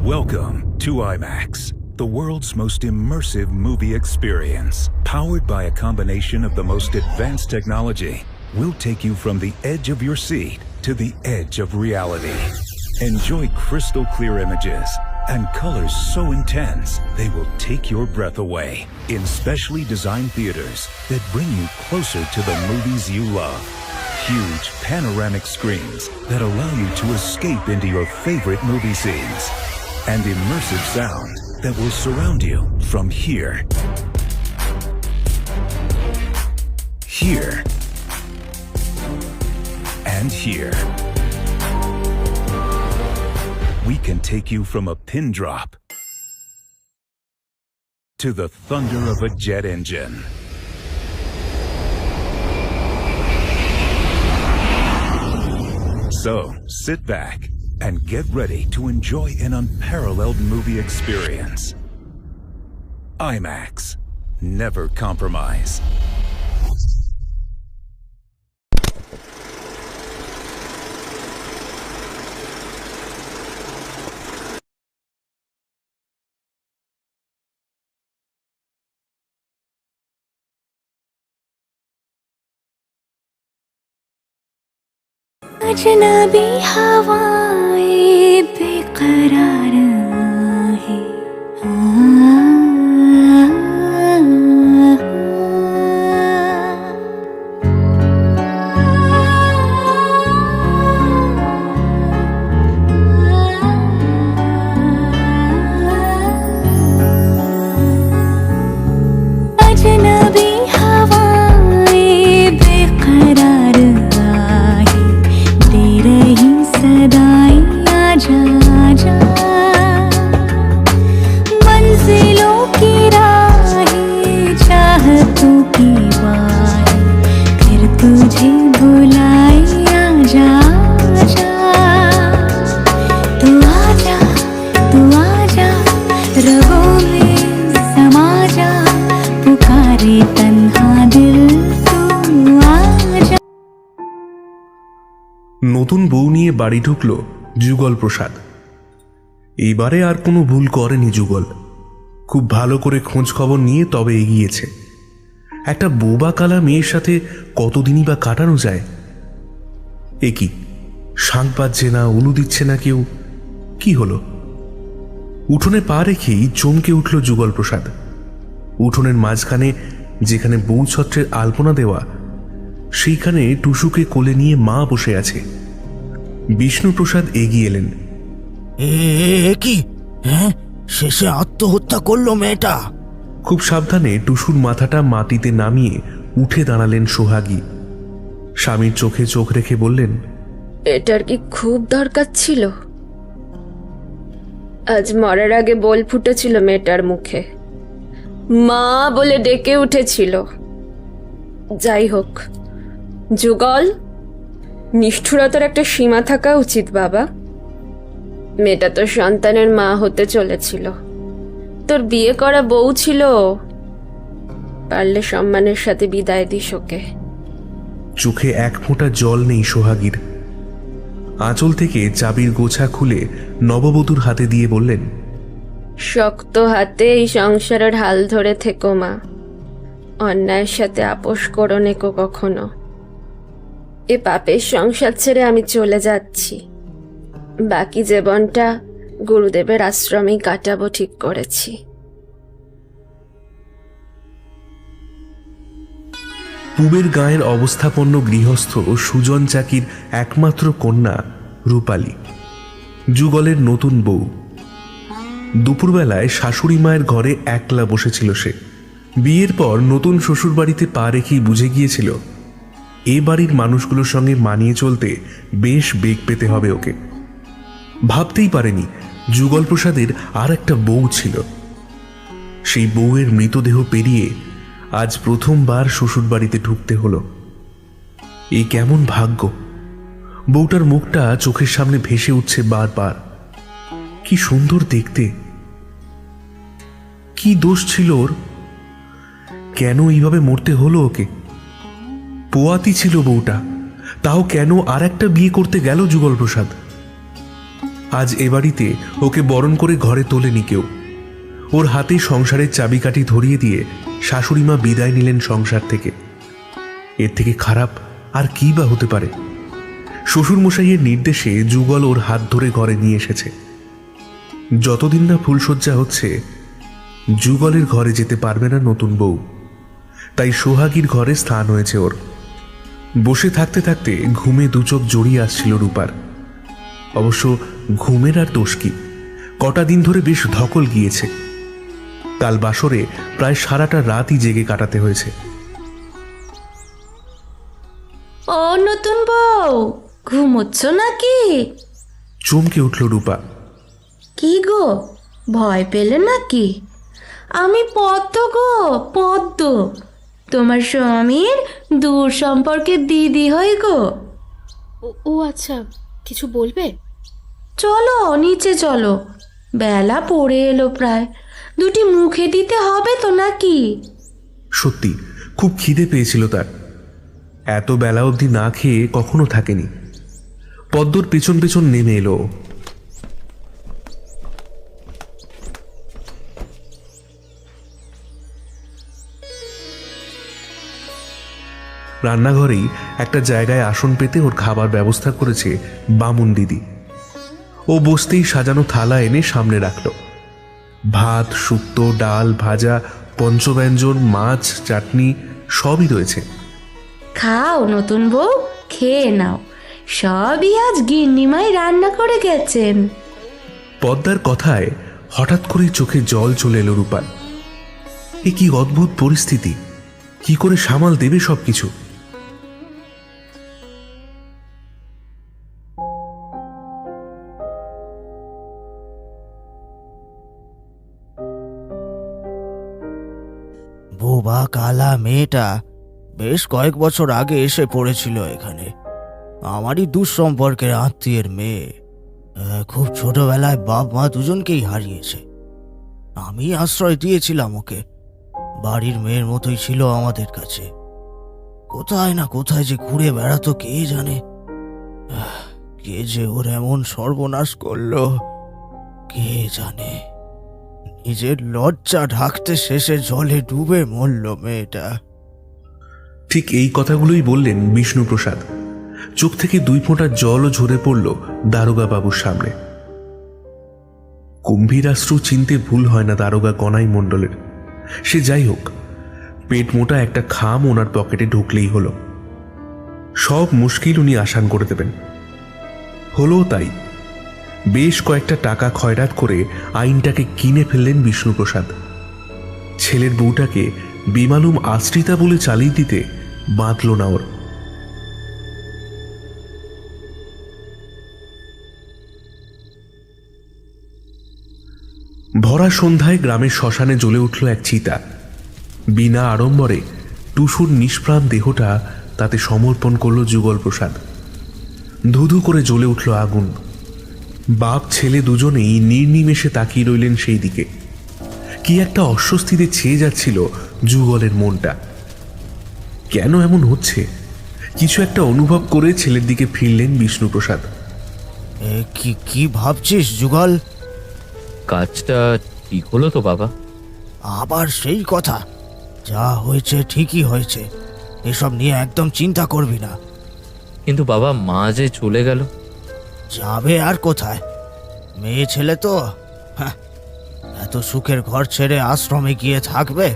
Welcome to IMAX, the world's most immersive movie experience. Powered by a combination of the most advanced technology, we'll take you from the edge of your seat to the edge of reality. Enjoy crystal clear images and colors so intense they will take your breath away in specially designed theaters that bring you closer to the movies you love. Huge panoramic screens that allow you to escape into your favorite movie scenes. And immersive sound that will surround you from here, here, and here. We can take you from a pin drop to the thunder of a jet engine. So, sit back and get ready to enjoy an unparalleled movie experience. IMAX. Never compromise. अजनबी हवाएं बेकरार है अजनबी हवाएं बेकरार मंजिलों की राहें चाहतों की बाहें फिर तुझे बुलाए आजा तू आजा रगों में समा जा पुकारे तन्हा दिल तू आजा। নতুন বউ নিয়ে বাড়ি ঢুকলো যুগল প্রসাদ। এইবারে আর কোনো ভুল করেনি যুগল। খুব ভালো করে খোঁজ খবর নিয়ে তবে এগিয়েছে। একটা বোবা কালা মেয়ের সাথে কতদিনই বা কাটানো যায়। এ কি, শাঁখ বাজছে না, উলু দিচ্ছে না কেউ, কি হলো? উঠোনে পা রেখেই চমকে উঠল যুগল প্রসাদ। উঠোনের মাঝখানে যেখানে বউছত্রের আলপনা দেওয়া, সেইখানে টুসুকে কোলে নিয়ে মা বসে আছে। বিষ্ণুপ্রসাদ এগিয়ে এলেন। কি হ্যাঁ, শেষে আত্মহত্যা করলো মেয়েটা? খুব সাবধানে টুসুর মাথাটা মাটিতে নামিয়ে উঠে দাঁড়ালেন সোহাগী। স্বামীর চোখে চোখ রেখে বললেন, এটার কি খুব দরকার ছিল? আজ মরার আগে বল ফুটেছিল মেয়েটার মুখে, মা বলে ডেকে উঠেছিল। যাই হোক যুগল, নিষ্ঠুরতার একটা সীমা থাকা উচিত বাবা। মেয়েটা তো সন্তানের মা হতে চলেছিল, তোর বিয়ে করা বউ ছিল। পারলে সম্মানের সাথে বিদায় দিস ওকে। চোখে এক ফোঁটা জল নেই সোহাগীর। আঁচল থেকে চাবির গোছা খুলে নববধূর হাতে দিয়ে বললেন, শক্ত হাতে এই সংসারের হাল ধরে থেকো মা, অন্যায়ের সাথে আপোষ করো নেকো কখনো। এ পাপের সংসার ছেড়ে আমি চলে যাচ্ছি, বাকি জীবনটা গুরুদেবের আশ্রমেই কাটাবো ঠিক করেছি। পুবের গাঁয়ের অবস্থাপন্ন গৃহস্থ সুজন চাকির একমাত্র কন্যা রূপালী, যুগলের নতুন বউ। দুপুরবেলায় শাশুড়ি মায়ের ঘরে একলা বসেছিল সে। বিয়ের পর নতুন শ্বশুরবাড়িতে পা রেখেই বুঝে গিয়েছিল এ বাড়ির মানুষগুলোর সঙ্গে মানিয়ে চলতে বেশ বেগ পেতে হবে ওকে। ভাবতেই পারেনি যুগল প্রসাদের আর একটা বউ ছিল। সেই বউয়ের মৃতদেহ পেরিয়ে আজ প্রথমবার শ্বশুরবাড়িতে ঢুকতে হলো। এই কেমন ভাগ্য! বউটার মুখটা চোখের সামনে ভেসে উঠছে বারবার। কি সুন্দর দেখতে! কি দোষ ছিল ওর? কেন এইভাবে মরতে হলো ওকে? পোয়াতি ছিল বউটা, তাও কেন আর একটা বিয়ে করতে গেল যুগল প্রসাদ? আজ এ বাড়িতে ওকে বরণ করে ঘরে তোলেনি কেউ। ওর হাতে সংসারের চাবিকাঠি ধরিয়ে দিয়ে শাশুড়িমা বিদায় নিলেন সংসার থেকে। এর থেকে খারাপ আর কি বা হতে পারে? শ্বশুরমশাইয়ের নির্দেশে যুগল ওর হাত ধরে ঘরে নিয়ে এসেছে। যতদিন না ফুলশয্যা হচ্ছে, যুগলের ঘরে যেতে পারবে না নতুন বউ। তাই সোহাগীর ঘরে স্থান হয়েছে ওর। বসে থাকতে থাকতে ঘুমে দু চোখ জড়িয়ে আসছিল রূপার। অবশ্য ঘুমের আর দোষ কি, কটা দিন ধরে বেশ ধকল গিয়েছে। কাল বাসরে প্রায় সারাটা রাতই জেগে কাটাতে হয়েছে। ও নতুন বউ, ঘুমোচ্ছ নাকি? চমকে উঠল রূপা। কি গো, ভয় পেলে নাকি? আমি পদ্ম গো, পদ্ম, তোমার স্বামীর দূর সম্পর্কের দিদি হই গো। ও আচ্ছা, কিছু বলবে? চলো নিচে চলো, বেলা পড়ে এলো প্রায়, দুটি মুখে দিতে হবে তো নাকি? সত্যি খুব খিদে পেয়েছিল তার। এত বেলা অবধি না খেয়ে কখনো থাকেনি। পদ্মর পেছন পেছন নেমে এলো। রান্নাঘরেই একটা জায়গায় আসন পেতে ওর খাবার ব্যবস্থা করেছে বামুন দিদি। ও বসতেই সাজানো থালা এনে সামনে রাখল। ভাত, শুক্তো, ডাল, ভাজা, পঞ্চব্যঞ্জন, মাছ, চাটনি সবই রয়েছে। খাও নতুন বউ, খেয়ে নাও, সবই আজ গিন্নিমাই রান্না করে গেছেন। পদ্মার কথায় হঠাৎ করেই চোখে জল চলে এলো রূপার। এ কি অদ্ভুত পরিস্থিতি! কি করে সামাল দেবে সবকিছু? বোবা কালা মেয়েটা বেশ কয়েক বছর আগে এসে পড়েছিল এখানে। আমারই দুঃসম্পর্কের আত্মীয়ের মেয়ে। খুব ছোটবেলায় বাপ মা দুজনকেই হারিয়েছে। আমি আশ্রয় দিয়েছিলাম ওকে। বাড়ির মেয়ের মতোই ছিল আমাদের কাছে। কোথায় না কোথায় যে ঘুরে বেড়াতো কে জানে। কে যে ওর এমন সর্বনাশ করলো কে জানে। নিজের লজ্জা ঢাকতে শেষে জলে ডুবে মরল মেয়েটা। ঠিক এই কথাগুলোই বললেন বিষ্ণুপ্রসাদ। চোখ থেকে 2 ফোঁটা জলও ঝরে পড়ল দারোগা বাবুর সামনে। গম্ভীরাশ্রু চিনতে ভুল হয় না দারোগা গনাই মণ্ডলের। সে যাই হোক, পেট মোটা একটা খাম ওনার পকেটে ঢুকলেই হলো। সব মুশকিল উনি আসান করে দেবেন। হলো তাই। বেশ কয়েকটা টাকা খয়রাত করে আইনটাকে কিনে ফেললেন বিষ্ণুপ্রসাদ। ছেলের বউটাকে বেমালুম আশ্রিতা বলে চালিয়ে দিতে বাঁধল না ওর। ভরা সন্ধ্যায় গ্রামের শ্মশানে জ্বলে উঠল এক চিতা। বিনা আড়ম্বরে টুসুর নিষ্প্রাণ দেহটা তাতে সমর্পণ করল যুগল প্রসাদ। ধুধু করে জ্বলে উঠল আগুন। বাপ ছেলে দুজনেই নির্নিমেষে তাকিয়ে রইলেন সেই দিকে। কি একটা অস্বস্তিতে ছেয়ে যাচ্ছিল যুগলের মনটা। কেন এমন হচ্ছে কিছু একটা অনুভব করে ছেলের দিকে ফিরলেন বিষ্ণুপ্রসাদ। কি কি ভাবছিস যুগল? কাজটা ঠিক হলো তো বাবা? আবার সেই কথা? যা হয়েছে ঠিকই হয়েছে, এসব নিয়ে একদম চিন্তা করবি না। কিন্তু বাবা, মা যে চলে গেল। যাবে আর কোথায়? মেয়ে ছেলে তো, এত সুখের ঘর ছেড়ে আশ্রমে গিয়ে থাকবে?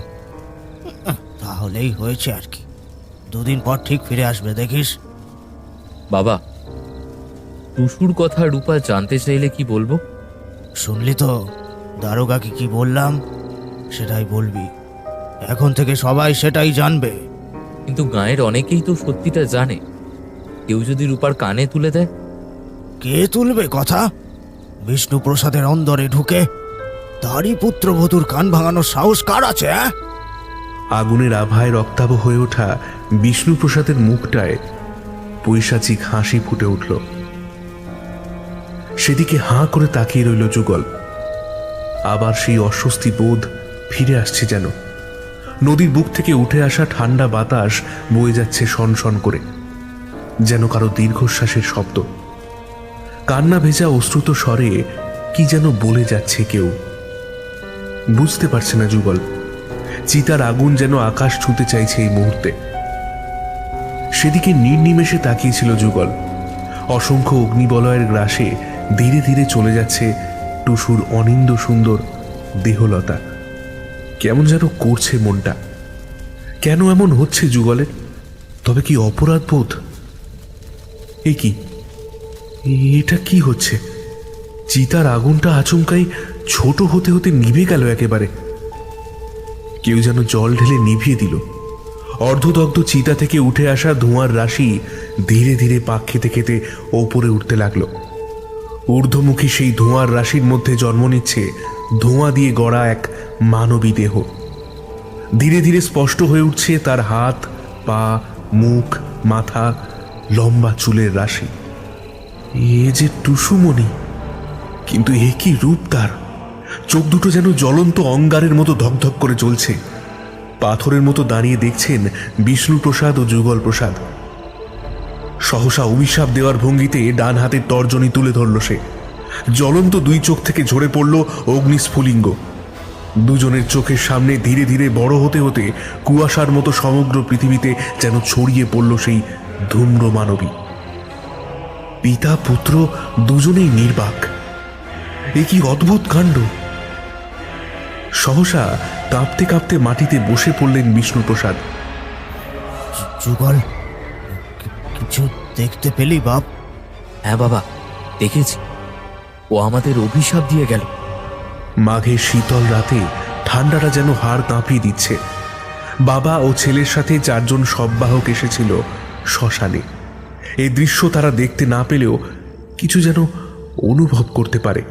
তাহলেই হয়েছে আর কি। দুদিন পর ঠিক ফিরে আসবে, দেখিস। বাবা, টুসুর কথা রূপা জানতে চাইলে কি বলবো? শুনলি তো দারোগাকে কি বললাম? সেটাই বলবি। এখন থেকে সবাই সেটাই জানবে। কিন্তু গাঁয়ের অনেকেই তো সত্যিটা জানে। কেউ যদি রূপার কানে তুলে দেয়? কে তুলবে কথা? বিষ্ণু প্রসাদের অন্দরে ঢুকে তারই পুত্রবধূর কান ভাঙানোর সাহস কার আছে? আগুনের আভায় রক্তাভ হয়ে ওঠা বিষ্ণুপ্রসাদের মুখটায় পৈশাচিক হাসি ফুটে উঠল। সেদিকে হাঁ করে তাকিয়ে রইল যুগল। আবার সেই অস্বস্তি বোধ ফিরে আসছে যেন। নদীর বুক থেকে উঠে আসা ঠান্ডা বাতাস বয়ে যাচ্ছে শনশন করে, যেন কারো দীর্ঘশ্বাসের শব্দ। কান্না ভেজা অশ্রুত স্বরে কি যেন বলে যাচ্ছে কেউ, বুঝতে পারছে না যুগল। চিতার আগুন যেন আকাশ ছুঁতে চাইছে এই মুহূর্তে। সেদিকে নির্নিমেষে তাকিয়েছিল যুগল। অসংখ্য অগ্নিবলয়ের গ্রাসে ধীরে ধীরে চলে যাচ্ছে টুসুর অনিন্দ সুন্দর দেহলতা। কেমন যেন করছে মনটা। কেন এমন হচ্ছে যুগলের? তবে কি অপরাধ বোধ? এ কি, এটা কি হচ্ছে? চিতার আগুনটা আচমকাই ছোট হতে হতে নিভে গেল একেবারে। কেউ যেন জল ঢেলে নিভিয়ে দিল। অর্ধদগ্ধ চিতা থেকে উঠে আসা ধোঁয়ার রাশি ধীরে ধীরে পাক খেতে খেতে ওপরে উঠতে লাগলো। ঊর্ধ্বমুখী সেই ধোঁয়ার রাশির মধ্যে জন্ম নিচ্ছে ধোঁয়া দিয়ে গড়া এক মানবী দেহ। ধীরে ধীরে স্পষ্ট হয়ে উঠছে তার হাত, পা, মুখ, মাথা, লম্বা চুলের রাশি। এ যে টুসুমণি, কিন্তু এ কি রূপ তার! চোখ দুটো যেন জ্বলন্ত অঙ্গারের মতো ধকধক করে চলছে। পাথরের মতো দাঁড়িয়ে দেখছেন বিষ্ণুপ্রসাদ ও যুগল প্রসাদ। সহসা অভিশাপ দেওয়ার ভঙ্গিতে ডান হাতের তর্জনী তুলে ধরল সে। জ্বলন্ত দুই চোখ থেকে ঝরে পড়ল অগ্নিস্ফুলিঙ্গ। দুজনের চোখের সামনে ধীরে ধীরে বড় হতে হতে কুয়াশার মতো সমগ্র পৃথিবীতে যেন ছড়িয়ে পড়ল সেই ধূম্র মানবী। পিতা পুত্র দুজনেই নির্বাক। এ কি অদ্ভুত কাণ্ড! সহসা কাঁপতে কাঁপতে মাটিতে বসে পড়লেন বিষ্ণুপ্রসাদ। যুগল, কিছু দেখতে পেলি বাপ? হ্যাঁ বাবা, দেখেছি। ও আমাদের অভিশাপ দিয়ে গেল। মাঘের শীতল রাতে ঠান্ডাটা যেন হাড় কাঁপিয়ে দিচ্ছে। বাবা ও ছেলের সাথে 4 জন শববাহক এসেছিল শ্মশানে। এই দৃশ্য তারা দেখতে না পেলেও কিছু যেন অনুভব করতে পারে।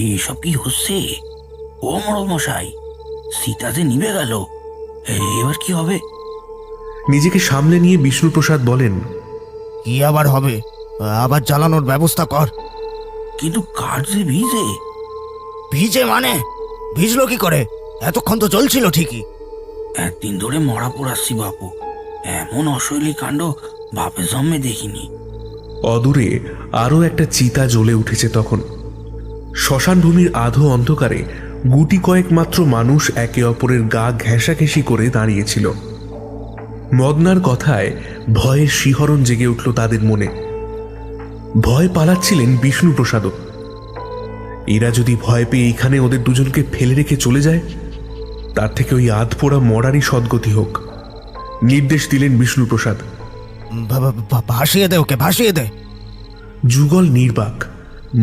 এইসব কি হচ্ছে? ও মশাই, সীতাতে নিভে গেল, এবার কি হবে? নিজেকে সামলে নিয়ে বিষ্ণুপ্রসাদ বলেন, কি আবার হবে? আবার জ্বালানোর ব্যবস্থা কর। কিন্তু কাঠ যে ভিজে। ভিজে মানে? ভিজলো কি করে? এতক্ষণ তো চলছিল ঠিকই। একদিন ধরে মরা পোড়াচ্ছি বাপু, এমন অশৈলী কাণ্ড বাপের জন্মে দেখিনি। অদূরে আরো একটা চিতা জ্বলে উঠেছে তখন। শ্মশান ভূমির আধো অন্ধকারে গুটি কয়েক মাত্র মানুষ একে অপরের গা ঘেঁষাঘেঁষি করে দাঁড়িয়েছিল। মদনার কথায় ভয়ের শিহরণ জেগে উঠল তাদের মনে। ভয় পালাচ্ছিলেন বিষ্ণুপ্রসাদও। এরা যদি ভয় পেয়ে এইখানে ওদের দুজনকে ফেলে রেখে চলে যায়, তার থেকে ওই আধপোড়া মরারই সদ্গতি হোক। নির্দেশ দিলেন বিষ্ণুপ্রসাদ, ভাসিয়ে দে ওকে, ভাসিয়ে দে। যুগল নির্বাক।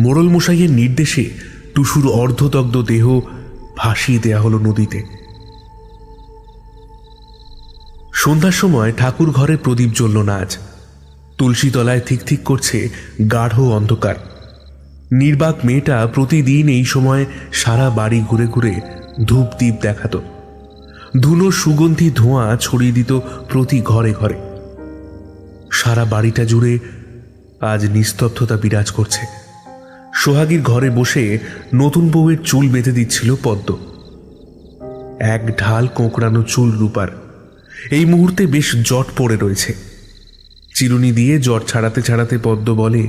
মোড়ল মশাইয়ের নির্দেশে টুসুর অর্ধদগ্ধ দেহ ভাসিয়ে দেয়া হলো নদীতে। সন্ধ্যার সময় ঠাকুর ঘরে প্রদীপ জ্বলল না আজ। তুলসী তলায় ঠিক ঠিক করছে গাঢ় অন্ধকার। নির্বাক মেয়েটা প্রতিদিন এই সময় সারা বাড়ি ঘুরে ঘুরে ধূপ দ্বীপ দেখাত। ধুনো সুগন্ধি ধোঁয়া ছড়িয়ে দিত প্রতি ঘরে ঘরে। সারা বাড়িটা জুড়ে আজ নিস্তব্ধতা বিরাজ করছে। সোহাগীর ঘরে বসে নতুন বউয়ের চুল বেঁধে দিচ্ছিল পদ্ম। এক ঢাল কোঁকড়ানো চুল রূপার। এই মুহূর্তে বেশ জট পড়ে রয়েছে। চিরুনি দিয়ে জট ছাড়াতে ছাড়াতে পদ্ম বলে,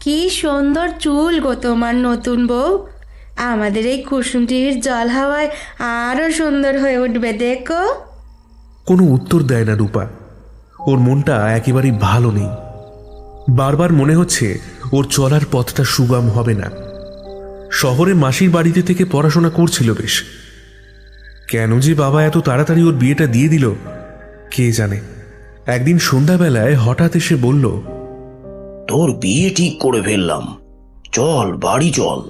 কি সুন্দর চুল গো তোমার নতুন বউ। আমাদের এই কুসুমটির জল হাওয়ায় আরো সুন্দর হয়ে উঠবে দেখো। কোনো উত্তর দেয় না রূপা। ওর মনটা একেবারেই ভালো নেই। বারবার মনে হচ্ছে ওর চলার পথটা সুগম হবে না। শহরে মাসির বাড়িতে থেকে পড়াশোনা করছিল বেশ। কেন যে বাবা এত তাড়াতাড়ি ওর বিয়েটা দিয়ে দিল কে জানে, একদিন সন্ধ্যাবেলায় হঠাৎ এসে বলল, তোর বিয়ে ঠিক করে ফেললাম, চল বাড়ি চল।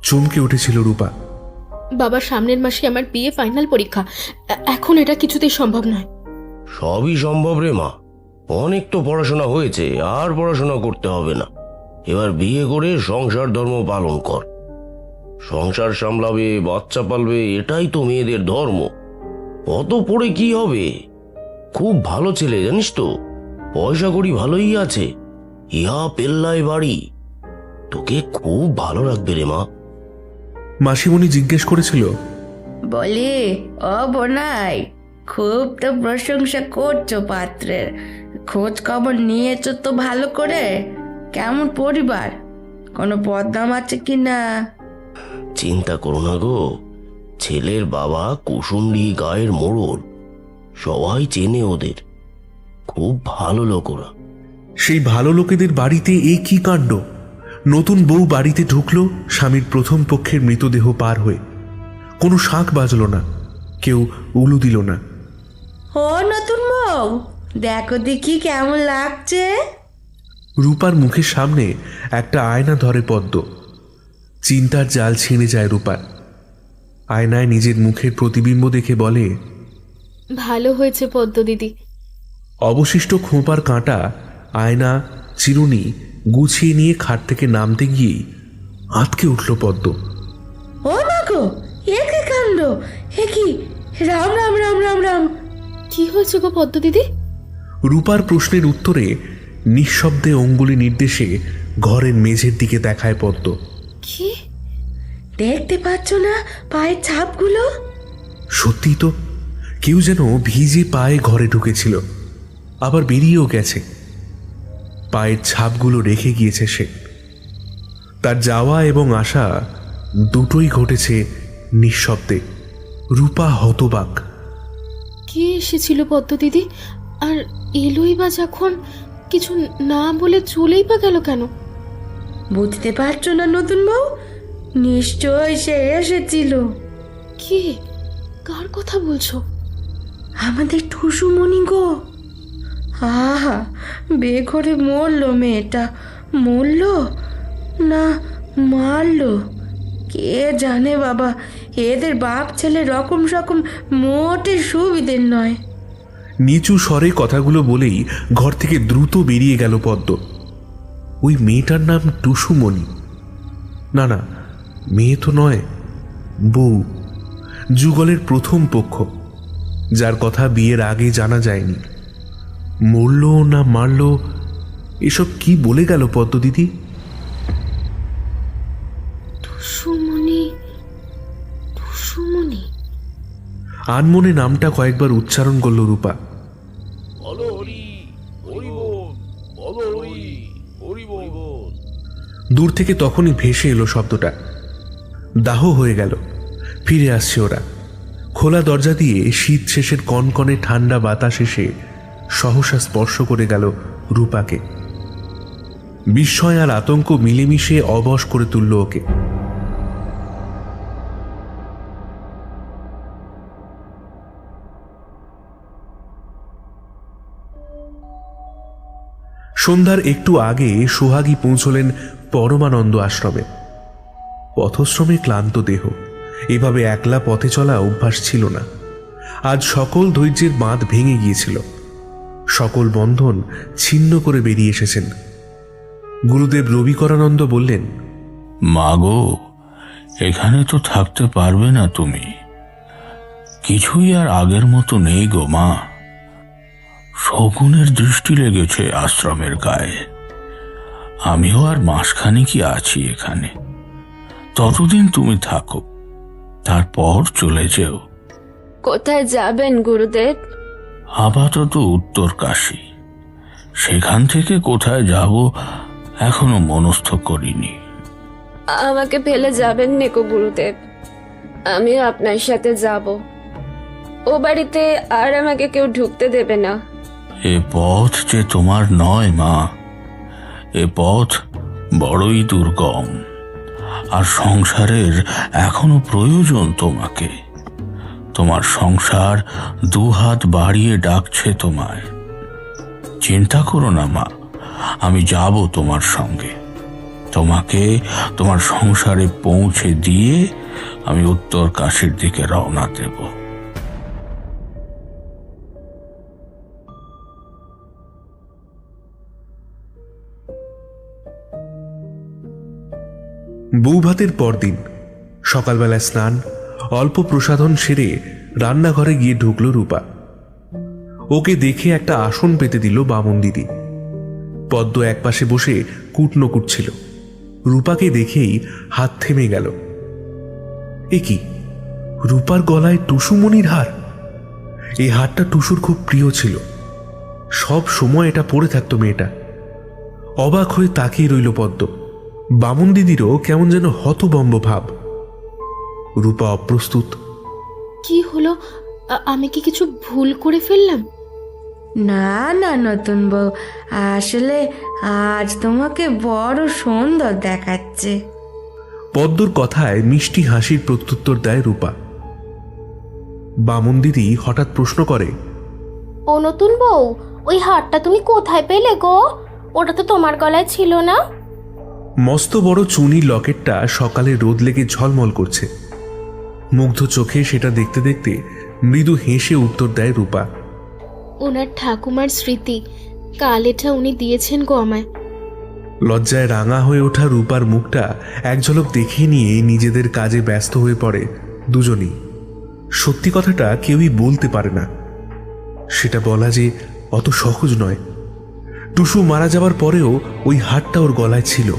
চমকে উঠেছিল রূপা। বাবা, সামনের মাসে আমার বিয়ে ফাইনাল পরীক্ষা, এখন এটা কিছুতেই সম্ভব নয়। সবই সম্ভব রে মা, অনেক তো পড়াশোনা হয়েছে, আর পড়াশোনা করতে হবে না। এবার বিয়ে করে সংসার ধর্ম পালন কর। সংসার সামলাবে, বাচ্চা পালবে, এটাই তো মেয়েদের ধর্ম। অত পড়ে কি হবে? খুব ভালো ছেলে জানিস তো, পয়সা কড়ি ভালোই আছে, ইহা পেল্লায় বাড়ি, তোকে খুব ভালো রাখবে রে মা। মাসিমণি জিজ্ঞেস করেছিল, বলি ও বোনাই, খুব তো প্রশংসা করছো পাত্রের, খোঁজ খবর নিয়েছো তো ভালো করে? কেমন পরিবার, কোনো বদনাম আছে কি না? চিন্তা করো না গো, ছেলের বাবা কুসুমডি গায়ের মোড়ল, সবাই চেনে ওদের, খুব ভালো লোক ওরা। সেই ভালো লোকেদের বাড়িতে এ কি কাণ্ড! নতুন বউ বাড়িতে ঢুকলো স্বামীর প্রথম পক্ষের মৃতদেহ পার হয়ে। কোনো শাঁখ বাজল না, কেউ উলু দিল না। ও নতুন বউ, দেখো দেখি কেমন লাগছে। রূপার মুখের সামনে একটা আয়না ধরে পদ্ম। চিন্তার জাল ছিঁড়ে যায় রূপার। আয়নায় নিজের মুখের প্রতিবিম্ব দেখে বলে, ভালো হয়েছে পদ্ম দিদি। অবশিষ্ট খোঁপার কাঁটা, আয়না, চিরুনি গুছিয়ে নিয়ে খাট থেকে নামতে গিয়েই আঁতকে উঠল পদ্ম। ও মা গো, এ কি কাণ্ড, এ কি! রাম রাম রাম রাম রাম। কি হয়েছে গো পদ্ম দিদি? রূপার প্রশ্নের উত্তরে নিঃশব্দে অঙ্গুলি নির্দেশে ঘরের মেঝের দিকে দেখায় পদ্ম। কি দেখতে পাচ্ছ না পায়ের ছাপগুলো? সত্যি তো, কেউ যেন ভিজে পায়ে ঘরে ঢুকেছিল, আবার বেরিয়েও গেছে। পায়ের ছাপগুলো রেখে গিয়েছে সে। তার যাওয়া এবং আসা দুটোই ঘটেছে নিঃশব্দে। রূপা হতবাক। কে এসেছিল পদ্ম দিদি? আর এলোই বা যখন, কিছু না বলে চলেই বা গেল কেন? বুঝতে পারছো না নতুন বউ? নিশ্চয় সে এসেছিল। কে? কার কথা বলছো? আমাদের টুসুমণি গো। আহা, বেঘরে মরলো মেয়েটা, মরলো না মারলো কে জানে বাবা। এদের বাপ ছেলে রকম সকম মোটে সুবিধের নয়। নিচু স্বরে কথাগুলো বলেই ঘর থেকে দ্রুত বেরিয়ে গেল পদ্ম। ওই মেয়েটার নাম টুসুমণি। না না, মেয়ে তো নয়, বউ, যুগলের প্রথম পক্ষ, যার কথা বিয়ের আগে জানা যায়নি। মরল না মারল, এসব কি বলে গেল পদ্ম দিদি? টুসুমণি, টুসুমণি। আনমনে নামটা কয়েকবার উচ্চারণ করল রূপা। দূর থেকে তখনই ভেসে এলো শব্দটা। দাহ হয়ে গেল, ফিরে আসছে ওরা। খোলা দরজা দিয়ে শীত শেষের কনকনে ঠান্ডা বাতাস এসে সহসা স্পর্শ করে গেল রূপাকে। বিস্ময় আর আতঙ্ক মিলেমিশে অবশ করে তুলল ওকে। সন্ধ্যার একটু আগে সোহাগী পৌঁছলেন পরমানন্দ আশ্রমে। পথশ্রমে ক্লান্ত দেহ, এভাবে একলা পথে চলা অভ্যাস ছিল না। আজ সকল ধৈর্যের বাঁধ ভেঙে গিয়েছিল, সকল বন্ধন ছিন্ন করে বেরিয়ে এসেছেন। গুরুদেব রবিকরানন্দ বললেন, মা গো, এখানে তো থাকতে পারবে না তুমি, কিছুই আর আগের মতো নেই গো মা। শকুনের দৃষ্টি লেগেছে আশ্রমের গায়ে। আমিও আর মাসখানেকই আছি এখানে, ততদিন তুমি থাকো, তারপর চলে যেও। কোথায় যাবেন গুরুদেব? আপাতত উত্তর কাশী, সেখান থেকে কোথায় যাব এখনো মনস্থ করিনি। আমাকে ফেলে যাবেন নেকো গুরুদেব, আমিও আপনার সাথে যাব। ও বাড়িতে আর আমাকে কেউ ঢুকতে দেবে না। এ পথ যে তোমার নয় মা, এ পথ বড়ই দুর্গম, আর সংসারের এখনো প্রয়োজন তোমাকে। তোমার সংসার দুহাত বাড়িয়ে ডাকছে তোমায়। চিন্তা করো না মা, আমি যাব তোমার সঙ্গে। তোমাকে তোমার সংসারে পৌঁছে দিয়ে আমি উত্তর কাশীর দিকে রওনা দেব। বৌভাতের পরদিন সকালবেলায় স্নান, অল্প প্রসাধন সেরে রান্নাঘরে গিয়ে ঢুকল রূপা। ওকে দেখে একটা আসন পেতে দিল বামন দিদি। পদ্ম একপাশে বসে কুটনো কুটছিল। রূপাকে দেখেই হাত থেমে গেল। এ কি, রূপার গলায় টুসুমণির হার! এই হারটা টুসুর খুব প্রিয় ছিল, সব সময় এটা পরে থাকতো মেয়েটা। অবাক হয়ে তাকিয়ে রইল পদ্ম। বামন দিদিরও কেমন যেন হতবম্ব ভাব। রূপা অপ্রস্তুত। কি হলো? আমি কি কিছু ভুল করে ফেললাম? না না নতুন বউ, আসলে আজ তোমাকে বড় সুন্দর দেখাচ্ছে। পদ্মর কথায় মিষ্টি হাসির প্রত্যুত্তর দেয় রূপা। বামন দিদি হঠাৎ প্রশ্ন করে, ও নতুন বউ, ওই হারটা তুমি কোথায় পেলে গো? ওটা তো তোমার গলায় ছিল না। মস্ত বড় চুনির লকেটটা সকালে রোদ লেগে ঝলমল করছে। মুগ্ধ চোখে সেটা দেখতে দেখতে মৃদু হেসে উত্তর দেয় রূপা। ওনার ঠাকুমার স্মৃতি, কাল এটা উনি দিয়েছেন গো আমায়। লজ্জায় রাঙা হয়ে ওঠা রূপার মুখটা এক ঝলক দেখে নিয়ে নিজেদের কাজে ব্যস্ত হয়ে পড়ে দুজনেই। সত্যি কথাটা কেউই বলতে পারে না, সেটা বলা যে অত সহজ নয়। টুসু মারা যাবার পরেও ওই হারটা ওর গলায় ছিল।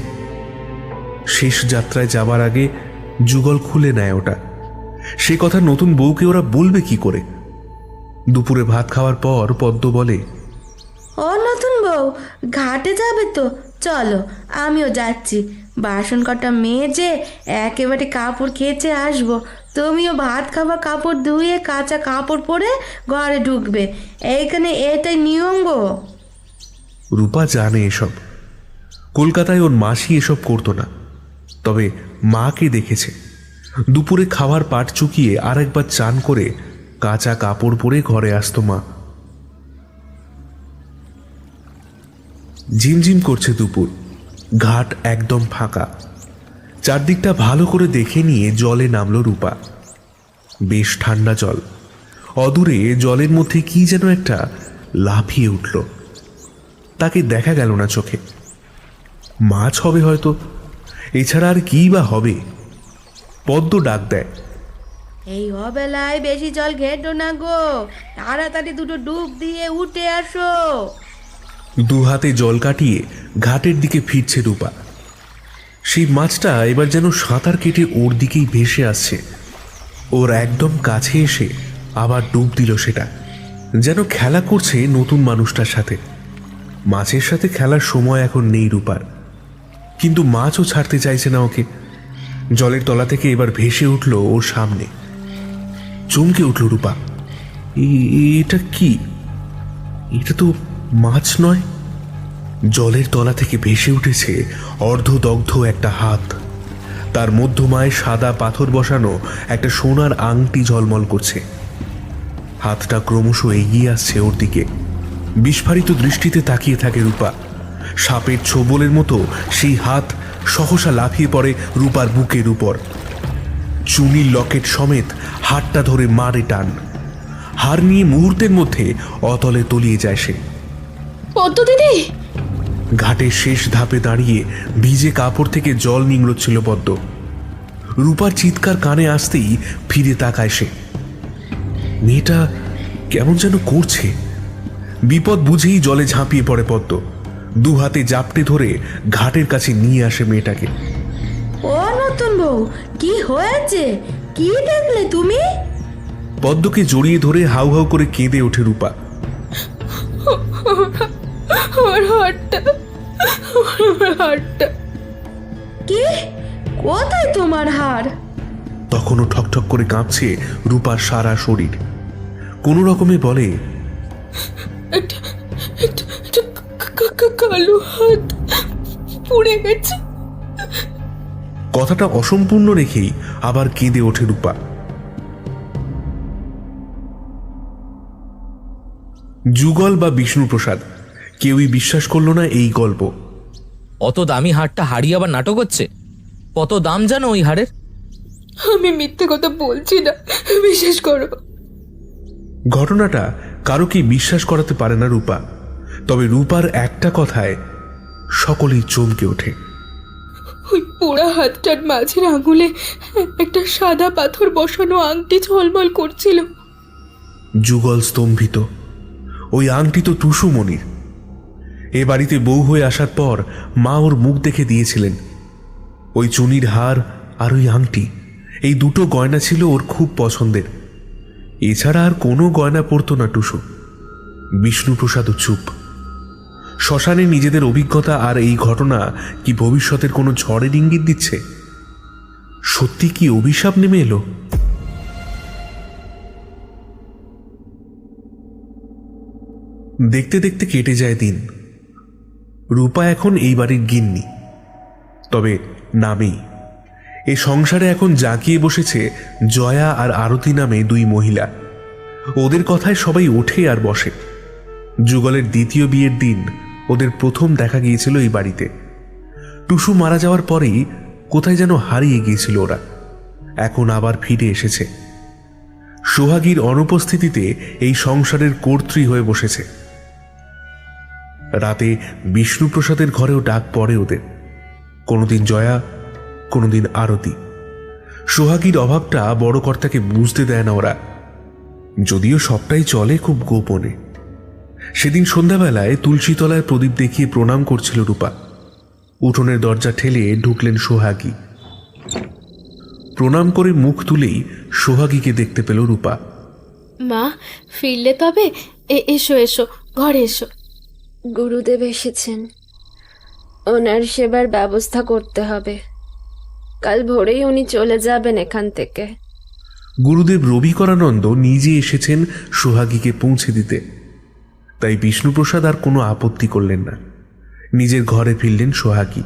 শেষ যাত্রায় যাবার আগে যুগল খুলে নেয় ওটা। সে কথা নতুন বউকে ওরা বলবে কি করে? দুপুরে ভাত খাওয়ার পর পদ্ম বলে, ও নতুন বউ, ঘাটে যাবে তো? চলো, আমিও যাচ্ছি। বাসন কটা মেজে একেবারে কাপড় কেচে আসবো। তুমিও ভাত খাওয়া কাপড় ধুয়ে কাঁচা কাপড় পরে ঘরে ঢুকবে। এইখানে এটাই নিয়ম গো। রূপা জানে এসব। কলকাতায় ওর মাসি এসব করতো না, তবে মাকে দেখেছে দুপুরে খাওয়ার পাট চুকিয়ে আরেকবার চান করে কাঁচা কাপড় পরে ঘরে আসতো মা। ঝিমঝিম করছে দুপুর, ঘাট একদম ফাঁকা। চারদিকটা ভালো করে দেখে নিয়ে জলে নামলো রূপা। বেশ ঠান্ডা জল। অদূরে জলের মধ্যে কি যেন একটা লাফিয়ে উঠল। তাকে দেখা গেল না চোখে। মাছ হবে হয়তো, এছাড়া আর কি বা হবে? পদ্ম ডাক দেয়, এই অবেলায় বেশি জল ঘেটো না গো, তাড়াতাড়ি দুটো ডুব দিয়ে উঠে আসো। দু হাতে জল কাটিয়ে ঘাটের দিকে ফিরছে রূপা। সেই মাছটা এবার যেন সাঁতার কেটে ওর দিকেই ভেসে আসছে। ওর একদম কাছে এসে আবার ডুব দিল সেটা, যেন খেলা করছে নতুন মানুষটার সাথে। মাছের সাথে খেলার সময় এখন নেই রূপার, কিন্তু মাছও ছাড়তে চাইছে না ওকে। জলের তলা থেকে এবার ভেসে উঠল ওর সামনে। চমকে উঠল রূপা। এটা কি? এটা তো মাছ নয়। জলের তলা থেকে ভেসে উঠেছে অর্ধদগ্ধ একটা হাত। তার মধ্যমায় সাদা পাথর বসানো একটা সোনার আংটি ঝলমল করছে। হাতটা ক্রমশ এগিয়ে আসছে ওর দিকে। বিস্ফারিত দৃষ্টিতে তাকিয়ে থাকে রূপা। সাপের ছোবলের মতো সেই হাত সহসা লাফিয়ে পড়ে রূপার বুকের উপর। চুনির লকেট সমেত হাতটা ধরে মারে টান। হার নিয়ে মুহূর্তের মধ্যে অতলে তলিয়ে যায় সে। পদ্ম দিদি! ঘাটের শেষ ধাপে দাঁড়িয়ে ভিজে কাপড় থেকে জল নিংড়োচ্ছিল পদ্ম। রূপার চিৎকার কানে আসতেই ফিরে তাকায় সে। মেয়েটা কেমন যেন করছে। বিপদ বুঝেই জলে ঝাঁপিয়ে পড়ে পদ্ম। দু হাতে জাপটে ধরে ঘাটের কাছে নিয়ে আসে মেয়েটাকে। ও নতুন বউ, কি হয়েছে? কি দেখলে তুমি? পদ্মকে জড়িয়ে ধরে হাউ হাউ করে কেঁদে ওঠে রূপা। আমার হাতটা, আমার হাতটা। কি? কোথায় তোমার হার? তখনও ঠকঠক করে কাঁপছে রূপার সারা শরীর। কোনো রকমে বলে, একটা কালো হাত পুড়ে গেছে। কথাটা অসম্পূর্ণ রেখেই আবার কেঁদে ওঠে রূপা। যুগল বা বিষ্ণুপ্রসাদ কেউই বিশ্বাস করল না এই গল্প। অত দামি হারটা হারিয়ে আবার নাটক হচ্ছে? কত দাম জানো ওই হারের? আমি মিথ্যে কথা বলছি না, বিশ্বাস করো। ঘটনাটা কারোকেই বিশ্বাস করাতে পারে না রূপা, তবে রূপার একটা কথায় সকলেই চমকে ওঠে। ওই পোড়া হাতটার মাঝের আঙুলে একটা সাদা পাথর বসানো আংটি ঝলমল করছিল। যুগল স্তম্ভিত। ওই আংটি তো টুসুমণির। এ বাড়িতে বউ হয়ে আসার পর মা ওর মুখ দেখে দিয়েছিলেন। ওই চুনির হার আর ওই আংটি, এই দুটো গয়না ছিল ওর খুব পছন্দের। এছাড়া আর কোনো গয়না পরতো না টুসু। বিষ্ণুপ্রসাদও চুপ। শ্মশানে নিজেদের অভিজ্ঞতা আর এই ঘটনা কি ভবিষ্যতের কোনো ঝড়ের ইঙ্গিত দিচ্ছে? সত্যি কি অভিশাপ নেমে এলো? দেখতে দেখতে কেটে যায় দিন। রূপা এখন এই বাড়ির গিন্নি, তবে নামেই। এই সংসারে এখন জাঁকিয়ে বসেছে জয়া আর আরতি নামে দুই মহিলা। ওদের কথায় সবাই ওঠে আর বসে। যুগলের দ্বিতীয় বিয়ের দিন ওদের প্রথম দেখা গিয়েছিল এই বাড়িতে। টুসু মারা যাওয়ার পরেই কোথায় যেন হারিয়ে গিয়েছিল ওরা। এখন আবার ফিরে এসেছে। সোহাগীর অনুপস্থিতিতে এই সংসারের কর্ত্রী হয়ে বসেছে। রাতে বিষ্ণুপ্রসাদের ঘরেও ডাক পড়ে ওদের। কোনোদিন জয়া, কোনোদিন আরতি। সোহাগীর অভাবটা বড় কর্তাকে বুঝতে দেয় না ওরা, যদিও সবটাই চলে খুব গোপনে। সেদিন সন্ধ্যাবেলায় তুলসীতলায় প্রদীপ দেখিয়ে প্রণাম করছিল রূপা। উঠোনের দরজা ঠেলে ঢুকলেন সোহাগী। প্রণাম করে মুখ তুলেই সোহাগীকে দেখতে পেল রূপা। মা, ফিরলে তবে? এসো এসো, ঘরে এসো। গুরুদেব এসেছেন, ওনার সেবার ব্যবস্থা করতে হবে। কাল ভোরেই উনি চলে যাবেন এখান থেকে। গুরুদেব রবিকরানন্দ নিজে এসেছেন সোহাগীকে পৌঁছে দিতে। তাই বিষ্ণুপ্রসাদ আর কোনো আপত্তি করলেন না। নিজের ঘরে ফিরলেন সোহাগী।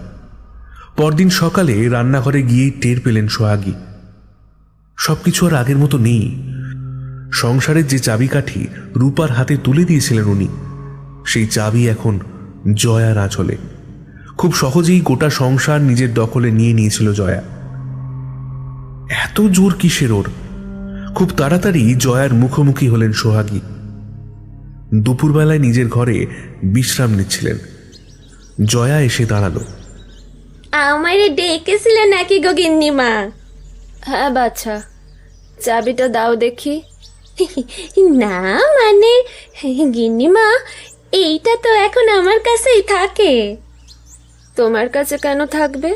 পরদিন সকালে রান্নাঘরে গিয়েই টের পেলেন সোহাগী সবকিছু আর আগের মতো নেই। সংসারের যে চাবিকাঠি রূপার হাতে তুলে দিয়েছিলেন উনি, সেই চাবি এখন জয়ার আঁচলে। খুব সহজেই গোটা সংসার নিজের দখলে নিয়ে নিয়েছিল জয়া। এত জোর কিসের ওর? খুব তাড়াতাড়ি জয়ার মুখোমুখি হলেন সোহাগী। দুপুরবেলায় নিজের ঘরে বিশ্রাম নিচ্ছিলেন। জয়া এসে দাঁড়ালো। আমারে ডেকেছিলে নাকি গো গিন্নিমা? হ্যাঁ বাচ্চা, চাবিটা দাও দেখি। না মানে গিন্নিমা, এইটা তো এখন আমার কাছেই থাকে। তোমার কাছে কেন থাকবে?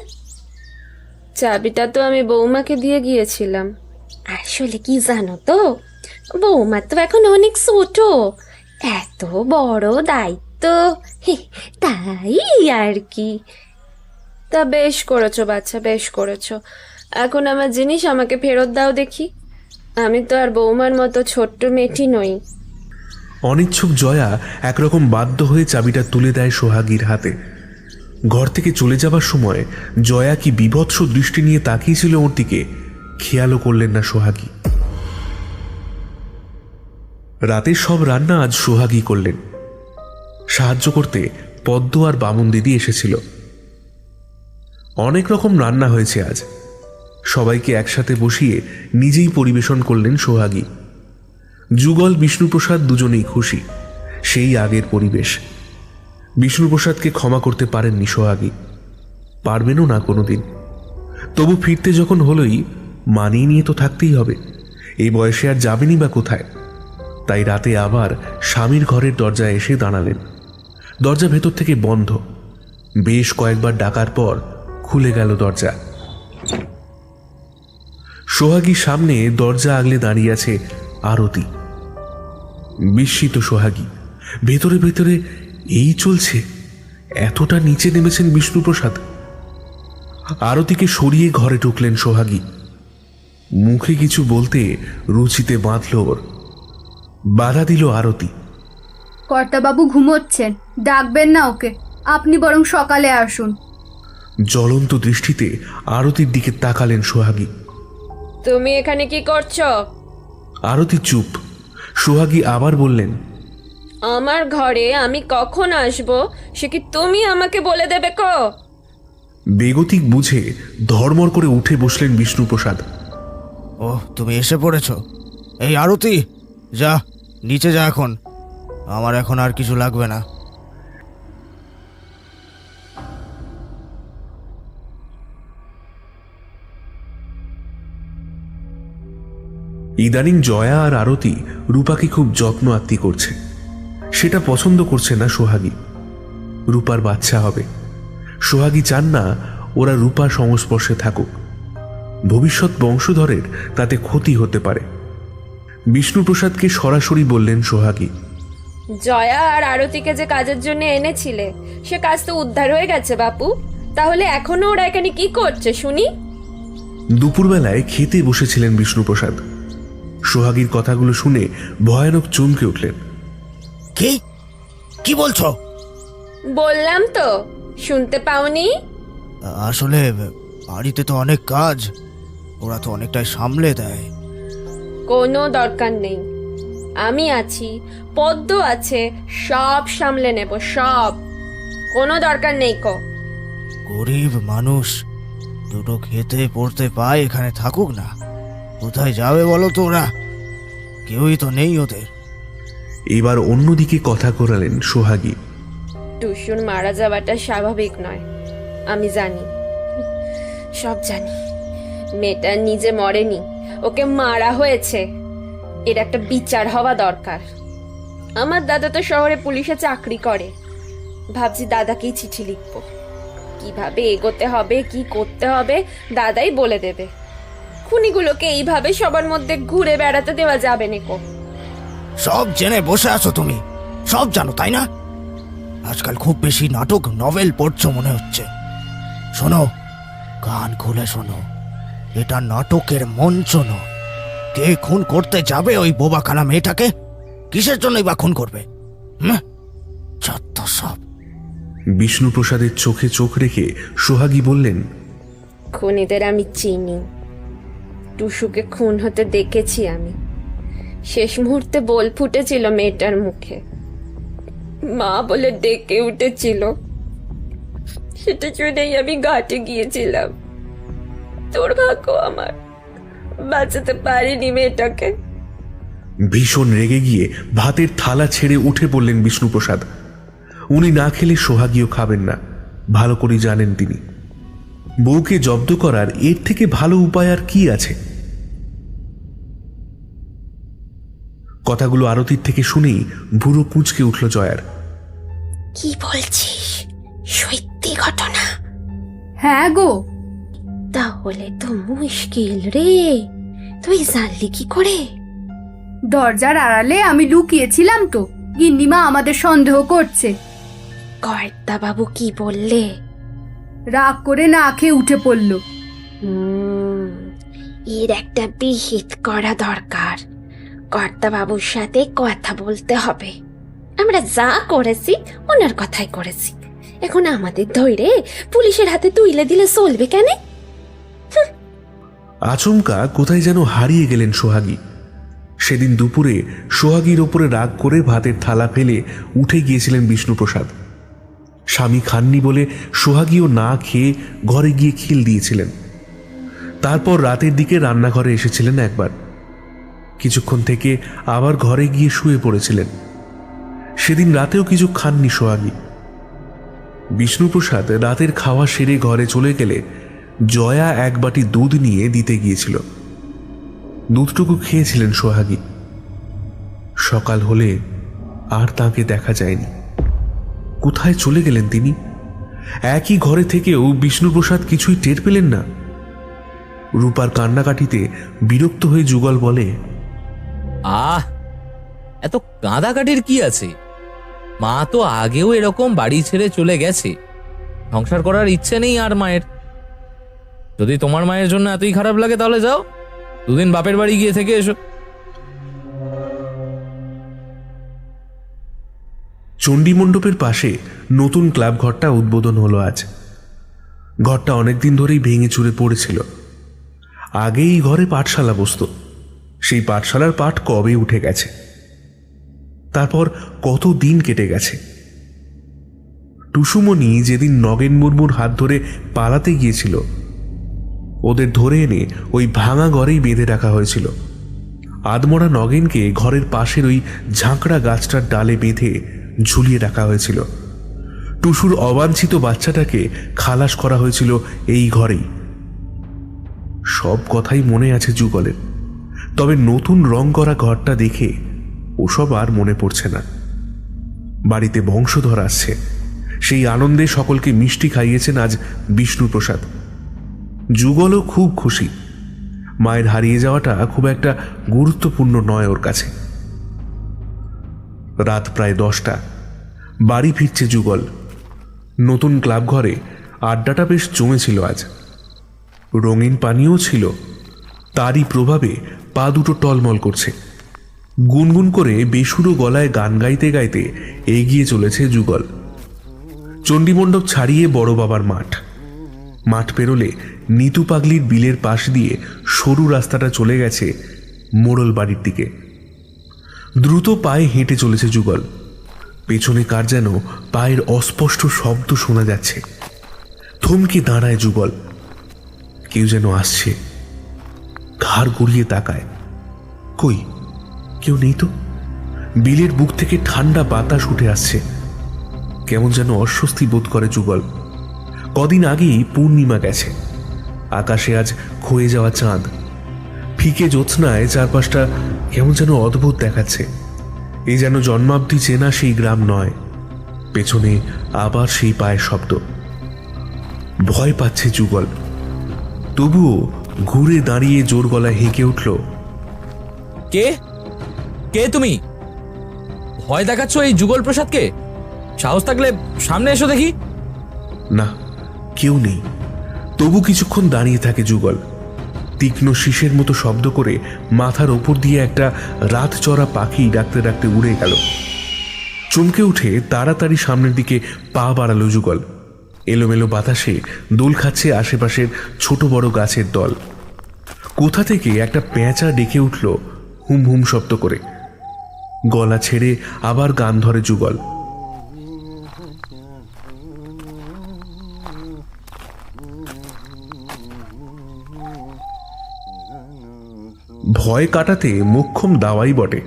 চাবিটা তো আমি বৌমাকে দিয়ে গিয়েছিলাম। আসলে কি জানো তো, বৌমা তো এখন অনেক ছোট, এত বড় দায়িত্ব, তাই আর কি। তা বেশ করেছো বাচ্চা, বেশ করেছো। এখন আমার জিনিস আমাকে ফেরত দাও দেখি। আমি তো আর বৌমার মতো ছোট্ট মেয়েটি নই। অনিচ্ছুক জয়া একরকম বাধ্য হয়ে চাবিটা তুলে দেয় সোহাগীর হাতে। ঘর থেকে চলে যাবার সময় জয়া কি বিভৎস দৃষ্টি নিয়ে তাকিয়েছিল ওর দিকে, খেয়ালও করলেন না সোহাগী। রাতের সব রান্না আজ সোহাগী করলেন। সাহায্য করতে পদ্ম আর বামন দিদি এসেছিল। অনেক রকম রান্না হয়েছে আজ। সবাইকে একসাথে বসিয়ে নিজেই পরিবেশন করলেন সোহাগী। যুগল বিষ্ণুপ্রসাদ দুজনেই খুশি, সেই আগের পরিবেশ। বিষ্ণুপ্রসাদকে ক্ষমা করতে পারেননি সোহাগী, পারবেনও না কোনোদিন। তবু ফিরতে যখন হলোই মানিয়ে নিয়ে তো থাকতেই হবে। এই বয়সে আর যাবেনই বা কোথায়? তাই রাতে আবার স্বামীর ঘরের দরজায় এসে দাঁড়ালেন। দরজা ভেতর থেকে বন্ধ। বেশ কয়েকবার ডাকার পর খুলে গেল দরজা। সোহাগীর সামনে দরজা আগলে দাঁড়িয়ে আছে আরতি। বিস্মিত সোহাগী, ভেতরে ভেতরে এই চলছে? এতটা নিচে নেমেছেন বিষ্ণুপ্রসাদ? আরতিকে সরিয়ে ঘরে ঢুকলেন সোহাগী। মুখে কিছু বলতে রুচিতে বাঁধল ওর। বাধা দিল আরতি। কর্তাবাবু ঘুমোচ্ছেন, ডাকবেন না ওকে, আপনি বরং সকালে আসুন। জ্বলন্ত দৃষ্টিতে আরতির দিকে তাকালেন সোহাগী। তুমি এখানে কি করছো? আরতি চুপ। সোহাগী আবার বললেন, আমার ঘরে আমি কখন আসব সে কি তুমি আমাকে বলে দেবে কো? বেগতিক বুঝে ধর্মর করে উঠে বসলেন বিষ্ণুপ্রসাদ। ও, তুমি এসে পড়েছো। এই আরতি, যা নিচে যা এখন, আমার এখন আর কিছু লাগবে না। ইদানিং জয়া আর আরতি রূপাকে খুব যত্ন আত্তি করছে। সেটা পছন্দ করছে না সোহাগী। রূপার বাচ্চা হবে, সোহাগী চান না ওরা রূপার সংস্পর্শে থাকুক। ভবিষ্যৎ বংশধরের তাতে ক্ষতি হতে পারে। বিষ্ণুপ্রসাদকে সরাসরি বললেন সোহাগী। জয়া আর আরতিকে যে কাজের জন্য এনেছিলে সে কাজ তো উদ্ধার হয়ে গেছে বাপু। তাহলে এখনো ওরা এখানে কি করছে শুনি? দুপুরবেলায় খেতে বসেছিলেন বিষ্ণুপ্রসাদ। সোহাগীর কথাগুলো শুনে ভয়ানক চমকে উঠলেন। কি কি বলছো? বললাম তো, শুনতে পাওনি? আসলে বাড়িতে তো অনেক কাজ, ওরা তো অনেকটাই সামলে দেয়। কোনো দরকার নেই, আমি আছি, পদ্ম আছে, সব সামলে নেব, সব। কোনো দরকার নেই কো। গরিব মানুষ দুটো খেতে পড়তে পায়, এখানে থাকুক না। কোথায় যাবে বলো তো ওরা? কেউই তো নেই ওদের। এবার অন্যদিকে কথা করালেন সোহাগী। টুসুর মারা যাওয়াটা স্বাভাবিক নয়, আমি জানি, সব জানি। মেয়েটা নিজে মরেনি, ওকে মারা হয়েছে। এর একটা বিচার হওয়া দরকার। আমার দাদা তো শহরে পুলিশে চাকরি করে। ভাবছি দাদাকেই চিঠি লিখবো। কিভাবে এগোতে হবে, কি করতে হবে দাদাই বলে দেবে। খুনিগুলোকে এইভাবে সবার মধ্যে ঘুরে বেড়াতে দেওয়া যাবে নাকো। সব জেনে বসে আছো তুমি, সব জানো তাই না? আজকাল খুব বেশি নাটক নভেল পড়ছো মনে হচ্ছে। শোনো, কান খুলে শোনো, এটা নাটকের মঞ্চ নয়। কে খুন করতে যাবে ওই বোবাখানা মেয়েটাকে? কিসের জন্যই বা খুন করবে? যত সব। বিষ্ণুপ্রসাদের চোখে চোখ রেখে সোহাগী বললেন, খুনিদের আমি চিনি। টুসুকে খুন হতে দেখেছি আমি। শেষ মুহূর্তে বল ফুটেছিল মেয়েটার মুখে, মা বলে ডেকে উঠেছিল। সেটা শুনেই আমি ঘাটে গিয়েছিলাম। দুর্ভাগ্য আমার, বাঁচাতে পারিনি মেয়েটাকে। ভীষণ রেগে গিয়ে ভাতের থালা ছেড়ে উঠে পড়লেন বিষ্ণুপ্রসাদ। উনি না খেলে সোহাগীও খাবেন না, ভালো করে জানেন তিনি। বউকে জব্দ করার এর থেকে ভালো উপায় আর কি আছে? কথাগুলো আরতির থেকে শুনেই ভুরু কুঁচকে উঠল জয়ার। কি বলছিস? সত্যি ঘটনা? হ্যাঁ গো। তাহলে তো মুশকিল রে। তুই জানলি কি করে? দরজার আড়ালে আমি লুকিয়েছিলাম তো, গিন্নিমা আমাদের সন্দেহ করছে। কর্তা বাবু কি বললে? রাগ করে না খেয়ে উঠে পড়ল। এর একটা বিহিত করা দরকার। কর্তা বাবুর সাথে কথা বলতে হবে। আমরা যা করেছি ওনার কথাই করেছি। এখন আমাদের ধৈরে পুলিশের হাতে তুলে দিলে চলবে কেন? আচমকা কোথায় যেন হারিয়ে গেলেন সোহাগী। সেদিন দুপুরে সোহাগীর ওপরে রাগ করে ভাতের থালা ফেলে উঠে গিয়েছিলেন বিষ্ণুপ্রসাদ। স্বামী খাননি বলে সোহাগীও না খেয়ে ঘরে গিয়ে খিল দিয়েছিলেন। তারপর রাতের দিকে রান্নাঘরে এসেছিলেন একবার, কিছুক্ষণ থেকে আবার ঘরে গিয়ে শুয়ে পড়েছিলেন। সেদিন রাতেও কিছু খাননি সোহাগী। বিষ্ণুপ্রসাদ রাতের খাওয়া সেরে ঘরে চলে গেলে জয়া এক বাটি দুধ নিয়ে দিতে গিয়েছিল। দুধটুকু খেয়েছিলেন সোহাগী। সকাল হলে আর তাকে দেখা যায়নি। কোথায় চলে গেলেন তিনি? একই ঘরে থেকেও বিষ্ণুপ্রসাদ কিছুই টের পেলেন না। রূপার কান্নাকাটিতে বিরক্ত হয়ে যুগল বলে, এত কাঁদাকাটির কি আছে? মা তো আগেও এরকম বাড়ি ছেড়ে চলে গেছে। সংসার করার ইচ্ছে নেই আর মায়ের। যদি তোমার মায়ের জন্য এতই খারাপ লাগে তাহলে যাও, দুদিন বাপের বাড়ি গিয়ে থেকে এসো। চণ্ডীমণ্ডপের পাশে নতুন ক্লাব ঘরটা উদ্বোধন হলো আজ। ঘরটা অনেকদিন ধরেই ভেঙে চুরে পড়েছিল। আগে এই ঘরে পাঠশালা বসত, সেই পাঠশালার পাঠ কবে উঠে গেছে। তারপর কত দিন কেটে গেছে। টুসুমণি যেদিন নগেন মুর্মুর হাত ধরে পালাতে গিয়েছিল, ওদের ধরে এনে ওই ভাঙা ঘরেই বেঁধে রাখা হয়েছিল। আদমরা নগেনকে ঘরের পাশের ওই ঝাঁকড়া গাছটার ডালে বেঁধে ঝুলিয়ে রাখা হয়েছিল। টুসুর অবাঞ্ছিত বাচ্চাটাকে খালাস করা হয়েছিল এই ঘরেই। সব কথাই মনে আছে যুগলের, তবে নতুন রং করা ঘরটা দেখে ওসব আর মনে পড়ছে না। বাড়িতে বংশধর আসছে, সেই আনন্দে সকলকে মিষ্টি খাইয়েছেন আজ বিষ্ণুপ্রসাদ। যুগলও খুব খুশি। মায়ের হারিয়ে যাওয়াটা খুব একটা গুরুত্বপূর্ণ নয় ওর কাছে। রাত প্রায় 10টা। বাড়ি ফিরছে যুগল। নতুন ক্লাব ঘরে আড্ডাটা বেশ জমেছিল আজ। রঙিন পানীয় ছিল, তারই প্রভাবে পা দুটো টলমল করছে। গুনগুন করে বেসুরো গলায় গান গাইতে গাইতে এগিয়ে চলেছে যুগল। চণ্ডীমণ্ডপ ছাড়িয়ে বড় বাবার মাঠ। মাঠ পেরোলে নিতু পাগলির বিলের পাশ দিয়ে সরু রাস্তাটা চলে গেছে মোড়ল বাড়ির দিকে। দ্রুত পায়ে হেঁটে চলেছে যুগল। পেছনে কার যেন পায়ের অস্পষ্ট শব্দ শোনা যাচ্ছে। থমকে দাঁড়ায় যুগল। কেউ যেন আসছে। ঘাড় গড়িয়ে তাকায়, কই কেউ নেই তো। বিলের বুক থেকে ঠান্ডা বাতাস উঠে আসছে। কেমন যেন অস্বস্তি বোধ করে যুগল। কদিন আগেই পূর্ণিমা গেছে। আকাশে আজ ক্ষয়ে যাওয়া চাঁদ। ফিকে জ্যোৎস্নায় চারপাশটা কেমন যেন অদ্ভুত দেখাচ্ছে। এই যেন জন্মাব্দি চেনা সেই গ্রাম নয়। পেছনে আবার সেই পায়ের শব্দ। ভয় পাচ্ছে যুগল, তবুও ঘুরে দাঁড়িয়ে জোর গলায় হেঁকে উঠল, কে কে তুমি? ভয় দেখাচ্ছ এই যুগল প্রসাদকে? সাহস থাকলে সামনে এসো দেখি। না, কেউ নেই। তবু কিছুক্ষণ দাঁড়িয়ে থাকে যুগল। তীক্ষ্ণ শীষের মতো শব্দ করে মাথার ওপর দিয়ে একটা রাত চড়া পাখি ডাকতে ডাকতে উড়ে গেল। চমকে উঠে তাড়াতাড়ি সামনের দিকে পা বাড়ালো যুগল। এলোমেলো বাতাসে দোল খাচ্ছে আশেপাশের ছোট বড় গাছের দল। কোথা থেকে একটা পেঁচা ডেকে উঠল হুম হুম শব্দ করে। গলা ছেড়ে আবার গান ধরে যুগল। ভয় কাটাতে মোক্ষম দাওয়াই বটে।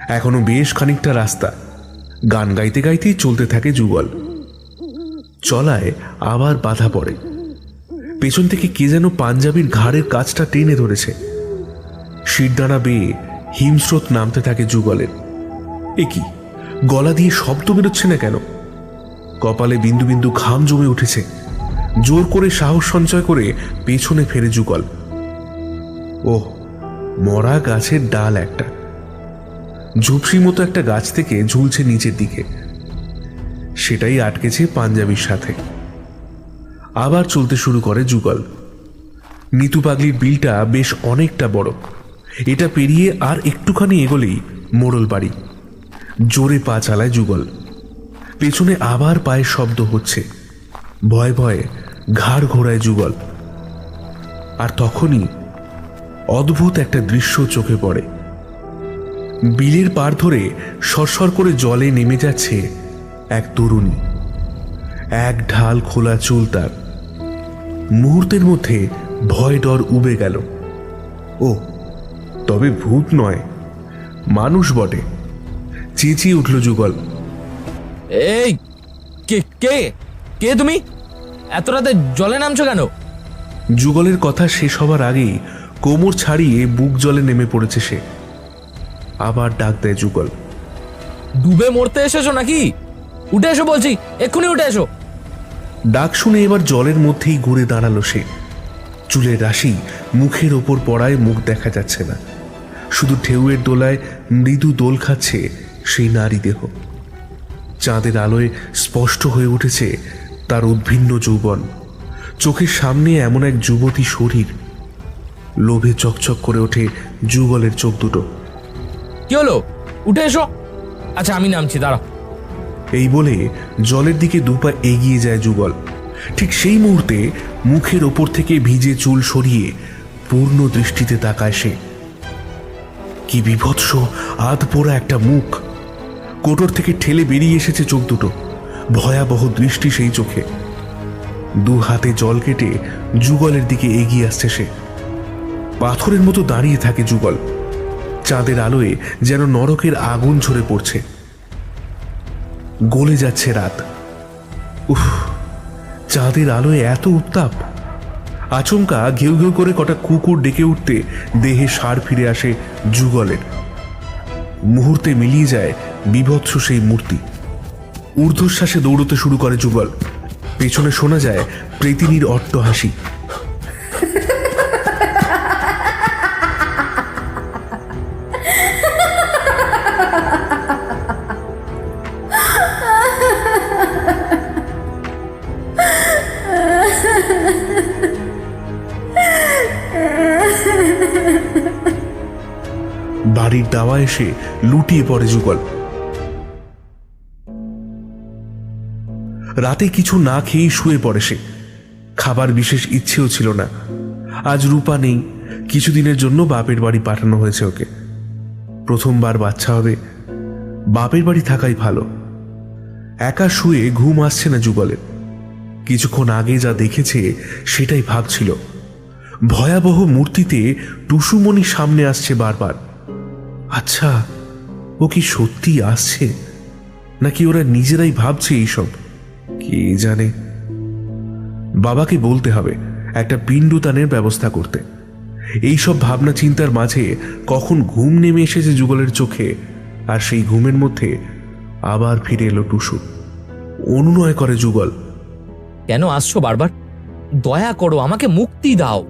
এখনো বেশ খানিকটা রাস্তা। গান গাইতে গাইতেই চলতে থাকে যুগল। চলায় আবার বাধা পড়ে। পেছন থেকে কে যেন পাঞ্জাবির ঘাড়ের কাছটা টেনে ধরেছে। শিরদাঁড়া বেয়ে হিমস্রোত নামতে থাকে যুগলের। এ কি, গলা দিয়ে শব্দ বেরোচ্ছে না কেন? কপালে বিন্দু বিন্দু ঘাম জমে উঠেছে। জোর করে সাহস সঞ্চয় করে পেছনে ফেরে যুগল। ওহ, মরা গাছের ডাল একটা। ঝুপসি মতো একটা গাছ থেকে ঝুলছে নিচের দিকে। সেটাই আটকেছে পাঞ্জাবির সাথে। আবার চলতে শুরু করে যুগল। নিতু পাগলির বিলটা বেশ অনেকটা বড়। এটা পেরিয়ে আর একটুখানি এগোলেই মোড়ল বাড়ি। জোরে পা চালায় যুগল। পেছনে আবার পায়ের শব্দ হচ্ছে। ভয়ে ভয়ে ঘাড় ঘোরায় যুগল। আর তখনই অদ্ভুত একটা দৃশ্য চোখে পড়ে। বিলের পার ধরে সরসর করে জলে নেমে যাচ্ছে এক তরুণী। এক ঢাল খোলা চুল তার। মুহূর্তের মধ্যে ভয় ডর উবে গেল। ও, তবে ভূত নয়, মানুষ বটে। চেঁচিয়ে উঠল যুগল, এই কে কে কে তুমি? এত রাতে জলে নামছো কেন? যুগলের কথা শেষ হবার আগেই কোমর ছাড়িয়ে বুক জলে নেমে পড়েছে সে। আবার ডাক দেয় যুগল, ডুবে মরতে এসেছো নাকি? উঠে এসো বলছি, এক্ষুনি উঠে এসো। ডাক শুনে এবার জলের মধ্যেই ঘুরে দাঁড়ালো সে। চুলের রাশি মুখের ওপর পড়ায় মুখ দেখা যাচ্ছে না। শুধু ঢেউয়ের দোলায় মৃদু দোল খাচ্ছে সেই নারী দেহ। চাঁদের আলোয় স্পষ্ট হয়ে উঠেছে তার উদ্ভিন্ন যৌবন। চোখের সামনে এমন এক যুবতী শরীর। লোভে চকচক করে ওঠে যুগলের চোখ দুটো। কি হলো? উঠে এসো। আচ্ছা, আমি নামছি, দাঁড়াও। এই বলে জলের দিকে দুপা এগিয়ে যায় যুগল। ঠিক সেই মুহূর্তে মুখের ওপর থেকে ভিজে চুল সরিয়ে পূর্ণ দৃষ্টিতে তাকায় সে। কি বিভৎস আধপোড়া একটা মুখ। কোটর থেকে ঠেলে বেরিয়ে এসেছে চোখ দুটো, ভয়াবহ দৃষ্টি সেই চোখে। দু হাতে জল কেটে যুগলের দিকে এগিয়ে আসছে সে। পাথরের মতো দাঁড়িয়ে থাকে যুগল, চাঁদের আলোয় যেন নরকের আগুন ঝরে পড়ছে। গলে যাচ্ছে রাত। উফ, চাঁদের আলোয় এত উত্তাপ! আচমকা ঘেউ ঘেউ করে কটা কুকুর ডেকে উঠতে দেহে সার ফিরে আসে যুগলের। মুহূর্তে মিলিয়ে যায় বিভৎস সেই মূর্তি। ঊর্ধ্বশ্বাসে দৌড়তে শুরু করে যুগল। পেছনে শোনা যায় প্রেতিনীর অট্টহাসি। বাড়ির দাওয়া এসে লুটিয়ে পড়ে যুগল। রাতে কিছু না খেয়েই শুয়ে পড়ে সে। খাবার বিশেষ ইচ্ছেও ছিল না। আজ রূপা নেই, কিছুদিনের জন্য বাপের বাড়ি পাঠানো হয়েছে ওকে। প্রথমবার বাচ্চা হবে, বাপের বাড়ি থাকাই ভালো। একা শুয়ে ঘুম আসছে না যুগলের। কিছুক্ষণ আগে যা দেখেছে সেটাই ভাবছিল। ভয়াবহ মূর্তিতে টুসুমণি সামনে আসছে বারবার। আচ্ছা, ও কি সত্যি আসছে, নাকি ওরা নিজেরাই ভাবছে এইসব? কে জানে। বাবাকে বলতে হবে একটা পিণ্ডদানের ব্যবস্থা করতে। এইসব ভাবনা চিন্তার মাঝে কখন ঘুম নেমে এসেছে যুগলের চোখে, আর সেই ঘুমের মধ্যে আবার ফিরে এলো টুসু। অনুনয় করে যুগল, কেন আসছো বারবার? দয়া করো, আমাকে মুক্তি দাও।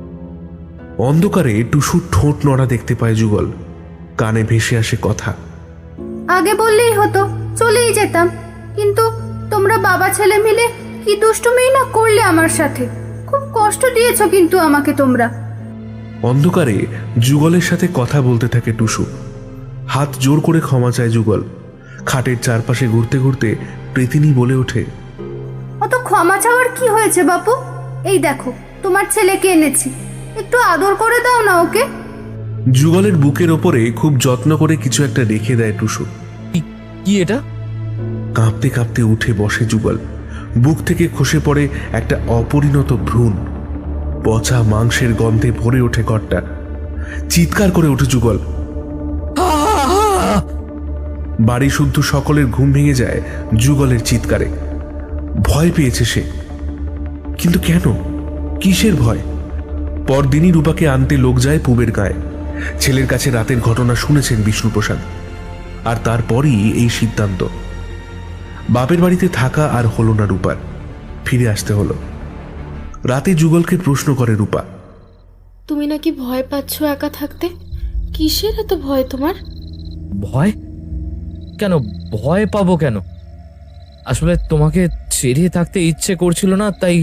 অন্ধকারে টুসুর ঠোঁট নড়া দেখতে পায় যুগল। কানে ভেসে আসে কথা, আগে বললেই হতো, চলেই যেতাম। কিন্তু তোমরা বাবা ছেলে মিলে কি দুষ্টুমি না করলে আমার সাথে। খুব কষ্ট দিয়েছো কিন্তু আমাকে তোমরা। অন্ধকারে যুগলের সাথে কথা বলতে থাকে টুসু। হাত জোর করে ক্ষমা চায় যুগল। খাটের চারপাশে ঘুরতে ঘুরতে প্রেতিনী বলে ওঠে, অত ক্ষমা চাওয়ার কি হয়েছে বাপু? এই দেখো তোমার ছেলেকে এনেছি, একটু আদর করে দাও না ওকে। যুগলের বুকের ওপরে খুব যত্ন করে কিছু একটা রেখে দেয় টুসু। কি এটা? কাঁপতে কাঁপতে উঠে বসে যুগল। বুক থেকে খসে পড়ে একটা অপরিণত ভ্রূণ। পচা মাংসের গন্ধে ভরে ওঠে ঘরটা। চিৎকার করে ওঠে যুগল। বাড়ি শুদ্ধ সকলের ঘুম ভেঙে যায় যুগলের চিৎকারে। ভয় পেয়েছে সে, কিন্তু কেন? কিসের ভয়? পরদিনই রূপাকে আনতে লোক যায় পুবের গায়ে। ছেলের কাছে রাতের ঘটনা শুনেছেন বিষ্ণুপ্রসাদ, আর তারপরই এই সিদ্ধান্ত। বাপের বাড়িতে থাকা আর হলো না রূপার, ফিরে আসতে হলো। রাতে যুগলকে প্রশ্ন করে রূপা, তুমি নাকি ভয় পাচ্ছ একা থাকতে? কিসের এত ভয় তোমার? ভয় কেন? ভয় পাবো কেন? আসলে তোমাকে ছেড়ে থাকতে ইচ্ছে করছিল না, তাই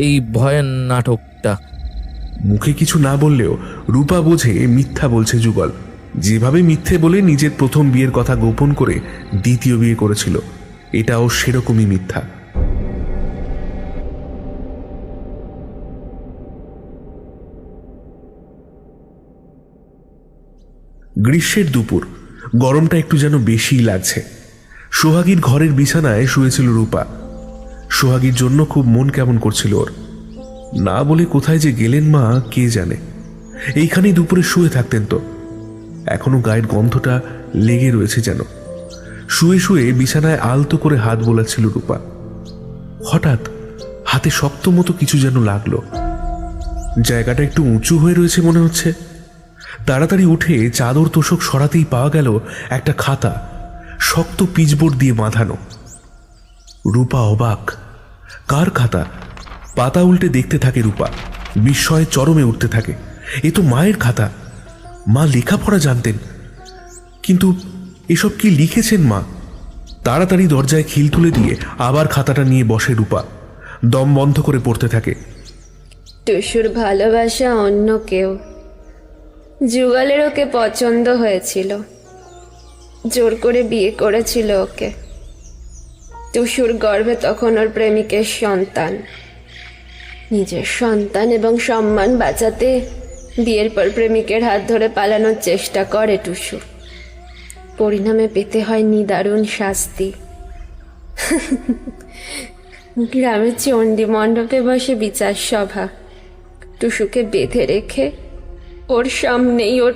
এই ভয়ের নাটকটা। মুখে কিছু না বললেও রূপা বোঝে মিথ্যা বলছে যুগল। যেভাবে মিথ্যে বলে নিজের প্রথম বিয়ের কথা গোপন করে দ্বিতীয় বিয়ে করেছিল, এটাও সেরকমই মিথ্যা। গ্রীষ্মের দুপুর, গরমটা একটু যেন বেশিই লাগছে। সোহাগীর ঘরের বিছানায় শুয়েছিল রূপা। সোহাগীর জন্য খুব মন কেমন করছিল ওর। না বলে কোথায় যে গেলেন মা কে জানে। এইখানেই দুপুরে শুয়ে থাকতেন তো। এখনো গায়ের গন্ধটা লেগে রয়েছে যেন। শুয়ে শুয়ে বিছানায় আলতো করে হাত বোলাচ্ছিল রূপা। হঠাৎ হাতে শক্ত মতো কিছু যেন লাগলো। জায়গাটা একটু উঁচু হয়ে রয়েছে মনে হচ্ছে। তাড়াতাড়ি উঠে চাদর তোষক সরাতেই পাওয়া গেল একটা খাতা, শক্ত পিচবোর্ড দিয়ে বাঁধানো। রূপা অবাক। কার খাতা? পাতা উল্টে দেখতে থাকে রূপা। বিস্ময়ে চরমে উঠতে থাকে। এ তো মায়ের খাতা। মা লেখাপড়া জানতেন, কিন্তু এসব কি লিখেছেন মা? তাড়াতাড়ি দরজায় খিল তুলে দিয়ে আবার খাতাটা নিয়ে বসে রূপা। দম বন্ধ করে পড়তে থাকে। টুসুর ভালোবাসা অন্য কেউ। যুগলের ওকে পছন্দ হয়েছিল, জোর করে বিয়ে করেছিল ওকে। টুসুর গর্ভে তখন ওর প্রেমিকের সন্তান। নিজের সন্তান এবং সম্মান বাঁচাতে বিয়ের পর প্রেমিকের হাত ধরে পালানোর চেষ্টা করে টুসু। পরিণামে পেতে হয় নিদারুণ শাস্তি। গ্রামের চণ্ডী মণ্ডপে বসে বিচার সভা। টুসুকে বেঁধে রেখে ওর সামনেই ওর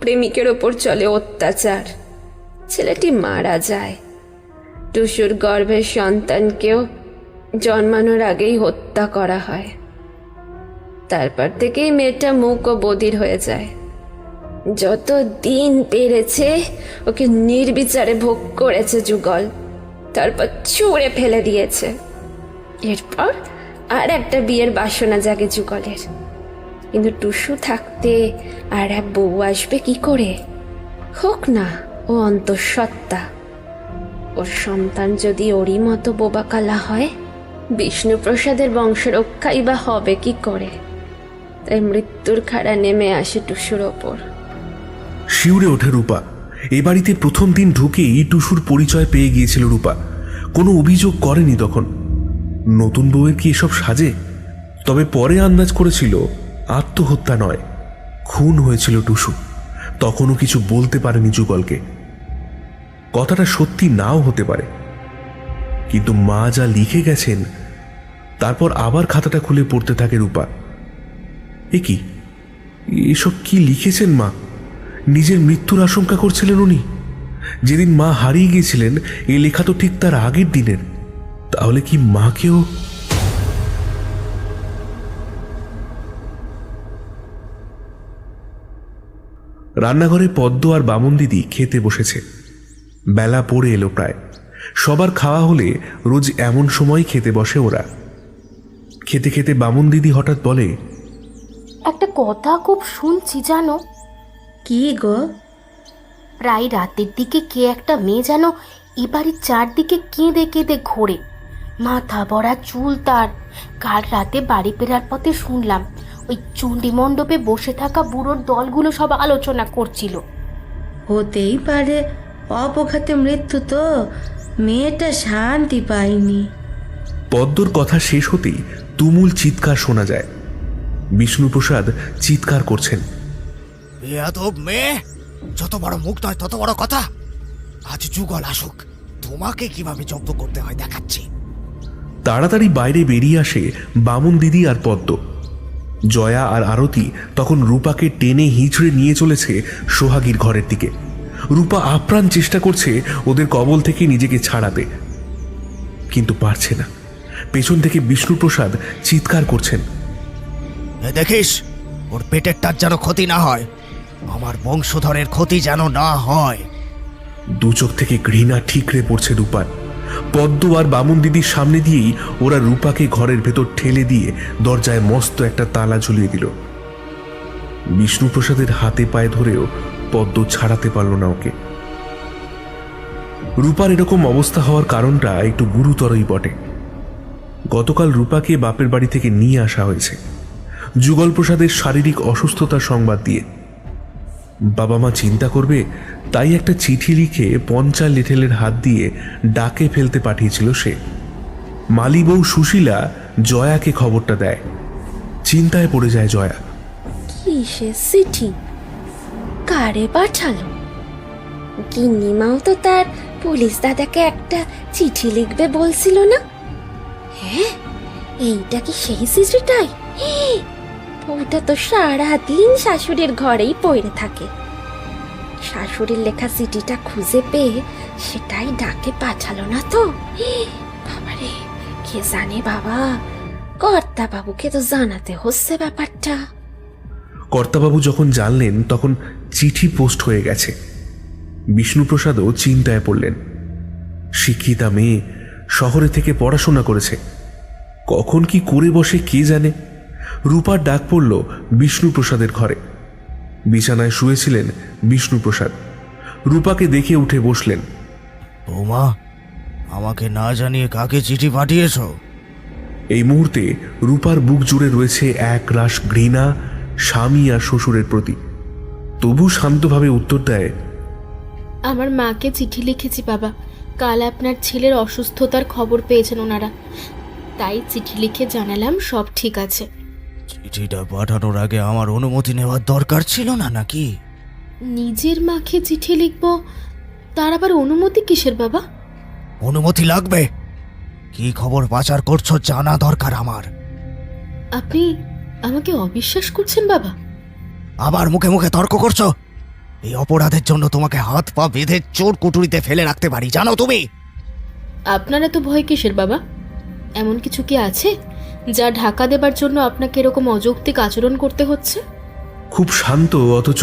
প্রেমিকের ওপর চলে অত্যাচার। ছেলেটি মারা যায়। টুসুর গর্ভের সন্তানকেও জন্মানোর আগেই হত্যা করা হয়। তারপর থেকেই মেয়েটা মুক ও বধির হয়ে যায়। যত দিন পেরেছে ওকে নির্বিচারে ভোগ করেছে যুগল, তারপর ছুঁড়ে ফেলে দিয়েছে। এরপর আর একটা বিয়ের বাসনা জাগে যুগলের। কিন্তু টুসু থাকতে আর এক বউ আসবে কি করে? হোক না ও অন্তঃসত্ত্বা। ওর সন্তান যদি ওরই মতো বোবাকালা হয়, বিষ্ণুপ্রসাদের বংশরক্ষাই বা হবে কি করে? তাই মৃত্যুর খাড়া নেমে আসে টুসুর ওপর। শিউরে ওঠে রূপা। এ বাড়িতে প্রথম দিন ঢুকেই টুসুর পরিচয় পেয়ে গিয়েছিল রূপা। কোনো অভিযোগ করেনি তখন। নতুন বউয়ের কি এসব সাজে? তবে পরে আন্দাজ করেছিল আত্মহত্যা নয়, খুন হয়েছিল টুসু। তখনও কিছু বলতে পারেনি যুগলকে। কথাটা সত্যি নাও হতে পারে, কিন্তু মা যা লিখে গেছেন, তারপর আবার খাতাটা খুলে পড়তে থাকে রূপা। এ কি, এসব কি লিখেছেন মা? নিজের মৃত্যুর আশঙ্কা করছিলেন উনি? যেদিন মা হারিয়ে গিয়েছিলেন এ লেখা তো ঠিক তার আগের দিনের। তাহলে কি মাকেও? রান্নাঘরে পদ্ম আর বামন দিদি খেতে বসেছে। বেলা পড়ে এলো প্রায়। সবার খাওয়া হলে রোজ এমন সময় খেতে বসে ওরা। খেতে খেতে বামন দিদি হঠাৎ বলে, একটা কথা খুব শুনছি জানো। কি গো? প্রায় রাতের দিকে কে একটা মেয়ে যেন এ বাড়ির চারদিকে কেঁদে কেঁদে ঘোরে। মাথা ভরা চুল তার। কাল রাতে বাড়ি ফেরার পথে শুনলাম ওই চণ্ডী মণ্ডপে বসে থাকা বুড়োর দলগুলো সব আলোচনা করছিল। হতেই পারে, অপঘাতে মৃত্যু তো, মেয়েটা শান্তি পায়নি। পদ্মর কথা শেষ হতেই তুমুল চিৎকার শোনা যায়। বিষ্ণুপ্রসাদ চিৎকার করছেন, বেয়াদব মেয়ে, যত বড় মুখ নয় তত বড় কথা। আজ যুগল আসুক, তোমাকে কিভাবে জব্দ করতে হয় দেখাচ্ছি। তাড়াতাড়ি বাইরে বেরিয়ে আসে বামন দিদি আর পদ্ম। জয়া আর আরতি তখন রূপাকে টেনে হিঁচড়ে নিয়ে চলেছে সোহাগীর ঘরের দিকে। রূপা আপ্রাণ চেষ্টা করছে ওদের কবল থেকে নিজেকে ছাড়াতে, কিন্তু পারছে না। পেছন থেকে বিষ্ণুপ্রসাদ চিৎকার করছেন, দেখিস ওর পেটেরটার যেন ক্ষতি না হয়, আমার বংশধরের ক্ষতি যেন না হয়। দু চোখ থেকে ঘৃণা ঠিকরে পড়ছে রূপার। পদ্ম আর বামন দিদির সামনে দিয়েই ওরা রূপাকে ঘরের ভেতর ঠেলে দিয়ে দরজায় মস্ত একটা তালা ঝুলিয়ে দিল। বিষ্ণুপ্রসাদের হাতে পায়ে ধরেও পদ্ম ছাড়াতে পারল না ওকে। রূপার এরকম অবস্থা হওয়ার কারণটা একটু গুরুতরই বটে। গতকাল রূপাকে বাপের বাড়ি থেকে নিয়ে আসা হয়েছে যুগল প্রসাদের শারীরিক অসুস্থতার সংবাদ দিয়ে। বাবা মা চিন্তা করবে তাই একটা চিঠি লিখে পঞ্চা লিটেলের হাত দিয়ে ডাকে ফেলতে পাঠিয়েছিল সে। মালি বউ সুশীলা জয়াকে খবরটা দেয়। চিন্তায় পড়ে যায় জয়া। কিসের চিঠি? কারে পাঠালো? গিন্নিমাও তো তার পুলিশ দাদাকে একটা চিঠি লিখবে বলছিল না? হ্যাঁ, এইটা কি সেই চিঠিটাই? ওটা তো সারাদিন শাশুড়ির ঘরেই পড়ে থাকে। শাশুড়ির লেখা চিঠিটা খুঁজে পেয়ে সেটাই ডাকে পাঠালো না তো? বাবারে, কে জানে বাবা, কর্তা বাবুকে তো জানাতে হচ্ছে ব্যাপারটা। কর্তাবাবু যখন জানলেন তখন চিঠি পোস্ট হয়ে গেছে। বিষ্ণুপ্রসাদও চিন্তায় পড়লেন। শিক্ষিতা মেয়ে, শহরে থেকে পড়াশোনা করেছে, কখন কি করে বসে কে জানে। রূপার ডাক পড়ল বিষ্ণুপ্রসাদের ঘরে। বিছানায় শুয়েছিলেন বিষ্ণুপ্রসাদ। রূপাকে দেখে উঠে বসলেন। বৌমা, আমাকে না জানিয়ে কাকে চিঠি পাঠিয়েছ? এই মুহূর্তে রূপার বুক জুড়ে রয়েছে এক রাশ ঘৃণা স্বামী আর শ্বশুরের প্রতি। তবু শান্তভাবে উত্তর দেয়, আমার মাকে চিঠি লিখেছি বাবা। কাল আপনার ছেলের অসুস্থতার খবর পেয়েছেন ওনারা, তাই চিঠি লিখে জানালাম সব ঠিক আছে। চিঠিটা পাঠানোর আগে আমার অনুমতি নেওয়ার দরকার ছিল না নাকি? নিজের মাকে চিঠি লিখব তার আবার অনুমতি কিসের বাবা? অনুমতি লাগবে? কি খবর পাচার করছো জানা দরকার আমার। আপনি আমাকে অবিশ্বাস করছেন বাবা? আবার মুখে মুখে তর্ক করছো? এই অপরাধের জন্য তোমাকে হাত পা বেঁধে চোর কুটুরিতে ফেলে রাখতে পারি, জানো তুমি? আপনার এত ভয় কিসের বাবা? এমন কিছু কি আছে যা ঢাকা দেবার জন্য আপনাকে এরকম অযৌক্তিক আচরণ করতে হচ্ছে? খুব শান্ত অথচ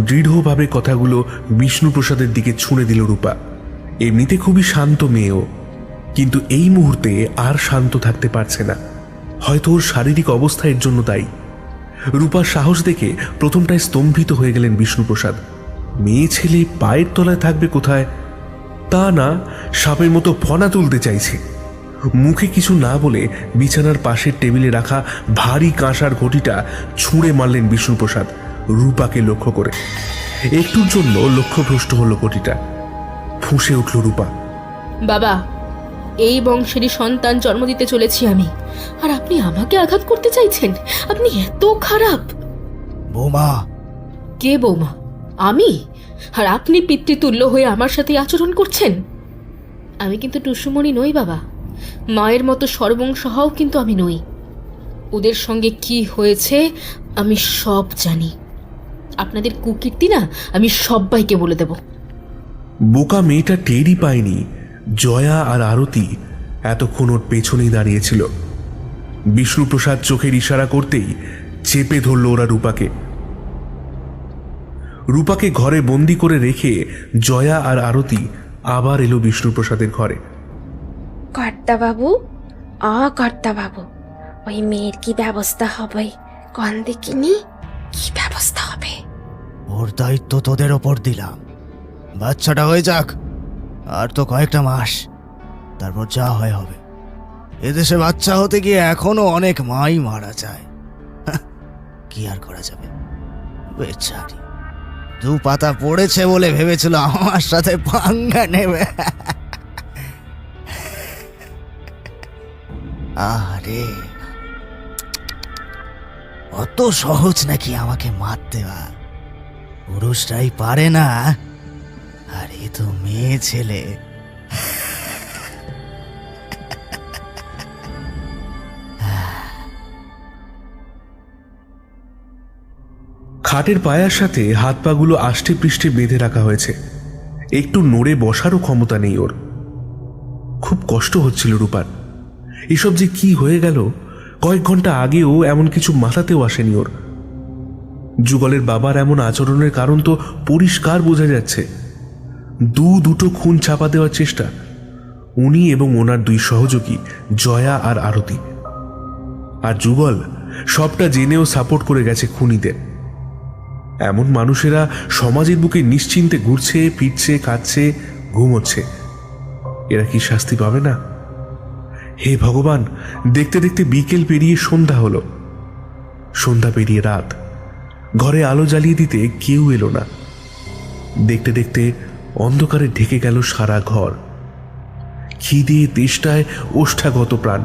দৃঢ়ভাবে কথাগুলো বিষ্ণুপ্রসাদের দিকে ছুঁড়ে দিল রূপা। এমনিতে খুবই শান্ত মেয়েও, কিন্তু এই মুহূর্তে আর শান্ত থাকতে পারছে না। হয়তো ওর শারীরিক অবস্থা এর জন্য তাই। রূপার সাহস দেখে প্রথমটায় স্তম্ভিত হয়ে গেলেন বিষ্ণুপ্রসাদ। মেয়ে ছেলে পায়ের তলায় থাকবে কোথায়? তা না, সাপের মতো ফনা তুলতে চাইছে। মুখে কিছু না বলে বিছানার পাশের টেবিলে রাখা ভারী কাঁসার ঘটিটা ছুঁড়ে মারলেন বিষ্ণুপ্রসাদ রূপাকে লক্ষ্য করে। একটুর জন্য লক্ষ্যভ্রষ্ট হলো ঘটিটা। ফুঁসে উঠল রূপা। বাবা, এই বংশেরই সন্তান জন্ম দিতে চলেছি আমি, আর আপনি আমাকে আঘাত করতে চাইছেন? আপনি এত খারাপ। বৌমা। কে বৌমা? আমি? আর আপনি পিতৃতুল্য হয়ে আমার সাথে আচরণ করছেন? আমি কিন্তু টুসুমণি নই বাবা। মায়ের মতো সর্বংসহাও কিন্তু আমি নই। ওদের সঙ্গে কি হয়েছে আমি সব জানি। আপনাদের কুকীর্তি না আমি সবাইকে বলে দেব। বোকা মেয়েটা টেরই পায়নি জয়া আর আরতি এতক্ষণ ওর পেছনেই দাঁড়িয়েছিল। বিষ্ণুপ্রসাদ চোখের ইশারা করতেই চেপে ধরল ওরা রূপাকে। রূপাকে ঘরে বন্দি করে রেখে জয়া আর আরতি আবার এলো বিষ্ণুপ্রসাদের ঘরে। কর্তাবাবু, কর্তাবাবু, ওই মেয়ের কি ব্যবস্থা হবে? কোন দেখিনি কি ব্যবস্থা হবে? ওর দায়িত্ব তোদের ওপর দিলাম। বাচ্চাটা হয়ে যাক, আর তো কয়েকটা মাস, তারপর যা হয় হবে। এদেশে বাচ্চা হতে গিয়ে এখনো অনেক মাই মারা যায়। কি আর করা যাবে? বেচারি 2 পাতা পড়েছে বলে ভেবেছিল আমার সাথে পাঙ্গা নেবে। আরে অত সহজ নাকি আমাকে মাত দেওয়া? পুরুষটাই পারে না, আর এ তো মেয়ে ছেলে। খাটের পায়ার সাথে হাত পাগুলো আষ্টে পৃষ্ঠে বেঁধে রাখা হয়েছে। একটু নড়ে বসারও ক্ষমতা নেই ওর। খুব কষ্ট হচ্ছিল রূপার। এসব যে কি হয়ে গেল, কয়েক ঘন্টা আগেও এমন কিছু মাথাতেও আসেনি ওর। যুগলের বাবার এমন আচরণের কারণ তো পরিষ্কার বোঝা যাচ্ছে। দুটো খুন চাপা দেওয়ার চেষ্টা। উনি এবং ওনার 2 সহযোগী জয়া আর আরতি। আর যুগল সবটা জেনেও সাপোর্ট করে গেছে খুনিদের। এমন মানুষেরা সমাজের বুকে নিশ্চিন্তে ঘুরছে, ফিরছে, খাচ্ছে, ঘুমোচ্ছে। এরা কি শাস্তি পাবে না? হে ভগবান! দেখতে দেখতে বিকেল পেরিয়ে সন্ধ্যা হলো। সন্ধ্যা পেরিয়ে রাত। ঘরে আলো জ্বালিয়ে দিতে কেউ এলো না। দেখতে দেখতে অন্ধকারে ঢেকে গেল সারা ঘর। খিদে তেষ্টায় ওষ্ঠাগত প্রাণ।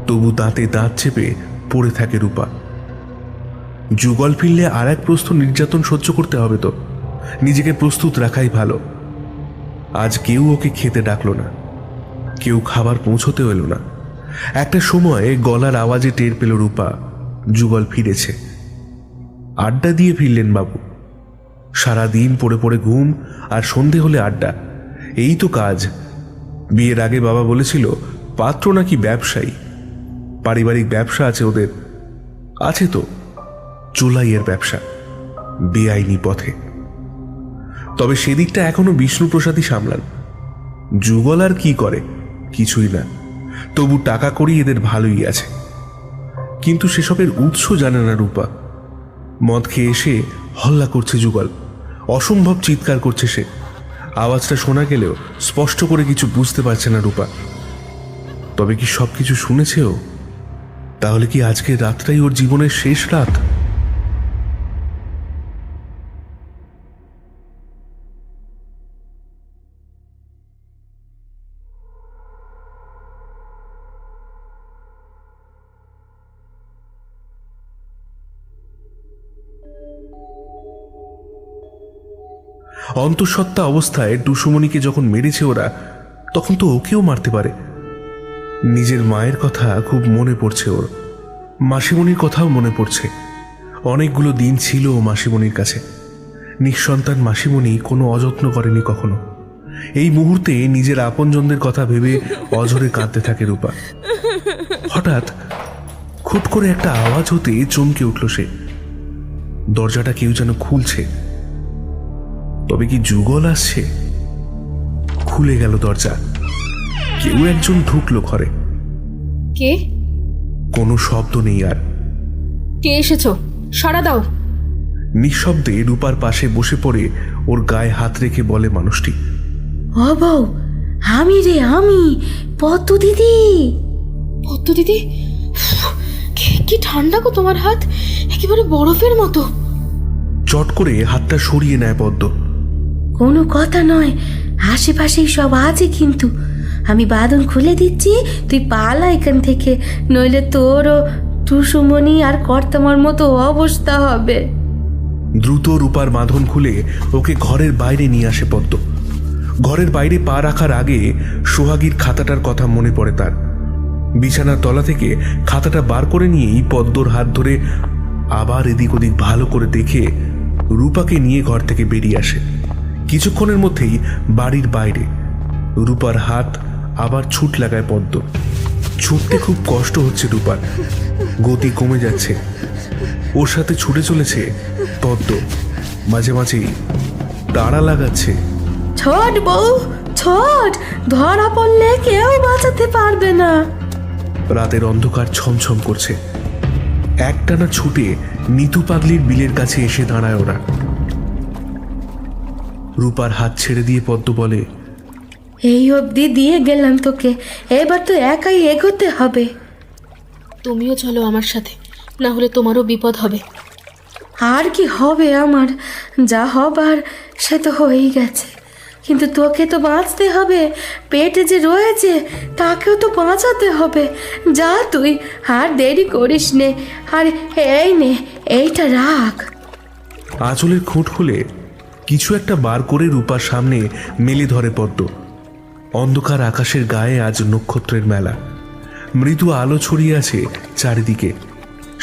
তবু দাঁতে দাঁত চেপে পড়ে থাকে রূপা। যুগল ফিরলে আর এক প্রস্থ নির্যাতন সহ্য করতে হবে তো। নিজেকে প্রস্তুত রাখাই ভালো। আজ কেউ ওকে খেতে ডাকলো না, কেউ খাবার পৌঁছতেও এলো না। একটা সময় গলার আওয়াজে টের পেল রূপা যুগল ফিরেছে। আড্ডা দিয়ে ফিরলেন বাবু। সারাদিন পড়ে পড়ে ঘুম, আর সন্ধে হলে আড্ডা, এই তো কাজ। বিয়ের আগে বাবা বলেছিল পাত্র নাকি ব্যবসায়ী। পারিবারিক ব্যবসা আছে ওদের। আছে তো, চোলাইয়ের ব্যবসা, বেআইনি পথে। তবে সেদিকটা এখনো বিষ্ণুপ্রসাদই সামলান। যুগল আর কি করে? কিছুই না। তবু টাকা করি এদের ভালোই আছে। কিন্তু সেসবের উৎস জানে না রূপা। মদ খেয়ে এসে হল্লা করছে যুগল। অসম্ভব চিৎকার করছে সে। আওয়াজটা শোনা গেলেও স্পষ্ট করে কিছু বুঝতে পারছে না রূপা। তবে কি সবকিছু শুনেছেও? তাহলে কি আজকের রাতটাই ওর জীবনের শেষ রাত? অন্তঃসত্ত্বা অবস্থায় টুসুমণিকে যখন মেরেছে ওরা, তখন তো ওকেও মারতে পারে। নিজের মায়ের কথা খুব মনে পড়ছে ওর, মাসিমণির কথাও মনে পড়ছে। অনেকগুলো দিন ছিল ও মাসিমণির কাছে। নিঃসন্তান মাসিমণি কোনো অযত্ন করেনি কখনো। এই মুহূর্তে নিজের আপনজনদের কথা ভেবে অঝরে কাঁদতে থাকে রূপা। হঠাৎ খুট করে একটা আওয়াজ হতে চমকে উঠল সে। দরজাটা কেউ যেন খুলছে। তবে কি যুগল আসছে? খুলে গেল দরজা। কেউ একজন ঢুকলো ঘরে। কে? কোনো শব্দ নেই আর। কে এসেছো? সাড়া দাও। নিঃশব্দে রূপার পাশে বসে পড়ে ওর গায়ে হাত রেখে বলে মানুষটি, ও বউ, আমি রে, আমি পদ্ম দিদি। পদ্ম দিদি, কি ঠান্ডা গো তোমার হাত, একেবারে বরফের মতো। চট করে হাতটা সরিয়ে নেয় পদ্ম। কোনো কথা নয়, আশেপাশেই সব আছে, কিন্তু আমি বাঁধন খুলে দিচ্ছি, তুই পালা এখান থেকে, নইলে তোরও টুসুমণি আর কর্তামার মতো অবস্থা হবে। দ্রুত রূপার বাঁধন খুলে ওকে ঘরের বাইরে নিয়ে আসে পদ্ম। ঘরের বাইরে পা রাখার আগে সোহাগীর খাতাটার কথা মনে পড়ে তার। বিছানার তলা থেকে খাতাটা বার করে নিয়েই পদ্মর হাত ধরে আবার এদিক ওদিক ভালো করে দেখে রূপাকে নিয়ে ঘর থেকে বেরিয়ে আসে। কিছুক্ষণের মধ্যেই বাড়ির বাইরে রূপার হাত আবার ছুট লাগায় পদ্ম। ছুটতে খুব কষ্ট হচ্ছে রূপার, গতি কমে যাচ্ছে। ওর সাথে ছুটে চলেছে পদ্ম, মাঝে মাঝেই তাড়া লাগাচ্ছে। ছোট বউ, ছোট, ধরা পড়লে কেউ বাঁচাতে পারবে না। রাতের অন্ধকার ছমছম করছে। একটানা ছুটে নিতু পাগলির বিলের কাছে এসে দাঁড়ায় ওরা। রূপার হাত ছেড়ে দিয়ে পদ্ম বলে, এই অবধি দিয়ে গেলাম তোকে, এবার তো একাই এগোতে হবে। তুমিও চলো আমার সাথে, না হলে তোমারও বিপদ হবে। আর কি হবে আমার? যা হবার সে তো হয়েই গেছে, কিন্তু তোকে তো বাঁচতে হবে। পেটে যে রয়েছে তাকেও তো বাঁচাতে হবে। যা তুই, আর দেরি করিস নে। আর এই নে, এইটা রাখ। আঁচলের খুঁট খুলে কিছু একটা বার করে রূপার সামনে মেলে ধরে পদ্ম। অন্ধকার আকাশের গায়ে আজ নক্ষত্রের মেলা। মৃদু আলো ছড়িয়ে আছে চারিদিকে।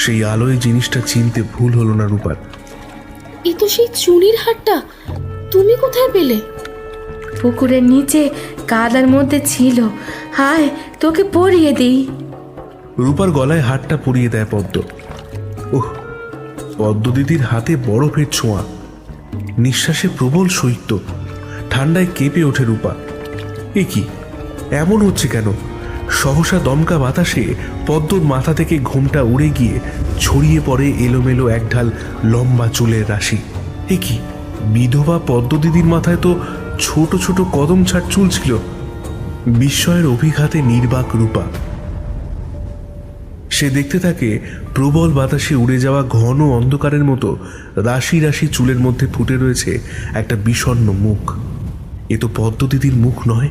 সেই আলোয় জিনিসটা চিনতে ভুল হলো না রূপার। এ তো সেই চুনির হাটটা, তুমি কোথায় পেলে? পুকুরের নিচে কাদার মধ্যে ছিল, হায় তোকে পরিয়ে দিই। রূপার গলায় হাতটা পরিয়ে দেয় পদ্ম। ওহ, পদ্ম দিদির হাতে বরফের ছোঁয়া। নিঃশ্বাসে প্রবল শৈত্য, ঠান্ডায় কেঁপে ওঠে রূপা। এ কি এমন হচ্ছে কেন? সহসা দমকা বাতাসে পদ্মর মাথা থেকে ঘোমটা উড়ে গিয়ে ছড়িয়ে পড়ে এলোমেলো একঢাল লম্বা চুলের রাশি। এ কি, বিধবা পদ্ম দিদির মাথায় তো ছোট ছোট কদম ছাড় চুল ছিল। বিস্ময়ের অভিঘাতে নির্বাক রূপা। সে দেখতে থাকে প্রবল বাতাসে উড়ে যাওয়া ঘন অন্ধকারের মতো রাশি রাশি চুলের মধ্যে ফুটে রয়েছে একটা বিষণ্ণ মুখ। এ তো পদ্ম দিদির মুখ নয়।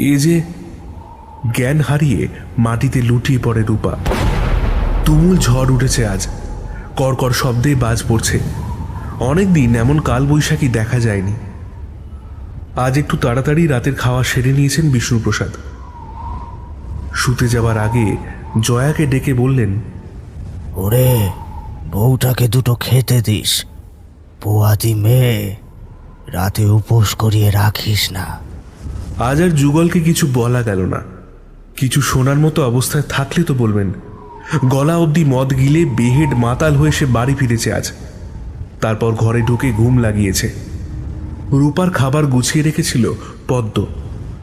এ যে... জ্ঞান হারিয়ে মাটিতে লুটিয়ে পড়ে রূপা। তুমুল ঝড় উঠেছে আজ, কড়কড় শব্দে বাজ পড়ছে। অনেকদিন এমন কালবৈশাখী দেখা যায়নি। আজ একটু তাড়াতাড়ি রাতের খাওয়া সেরে নিয়েছেন বিষ্ণুপ্রসাদ। শুতে যাবার আগে জয়াকে ডেকে বললেন, ওরে, বউটাকে দুটো খেতে দিস। পোয়াতি মেয়ে, রাতে উপোস করিয়ে রাখিস না। আজ আর যুগলকে কিছু বলা গেল না। কিছু শোনার মতো অবস্থায় থাকলে তো বলবেন। গলা অবধি মদ গিলে বেহেড মাতাল হয়ে সে বাড়ি ফিরেছে আজ। তারপর ঘরে ঢুকে ঘুম লাগিয়েছে। রূপার খাবার গুছিয়ে রেখেছিল পদ্ম।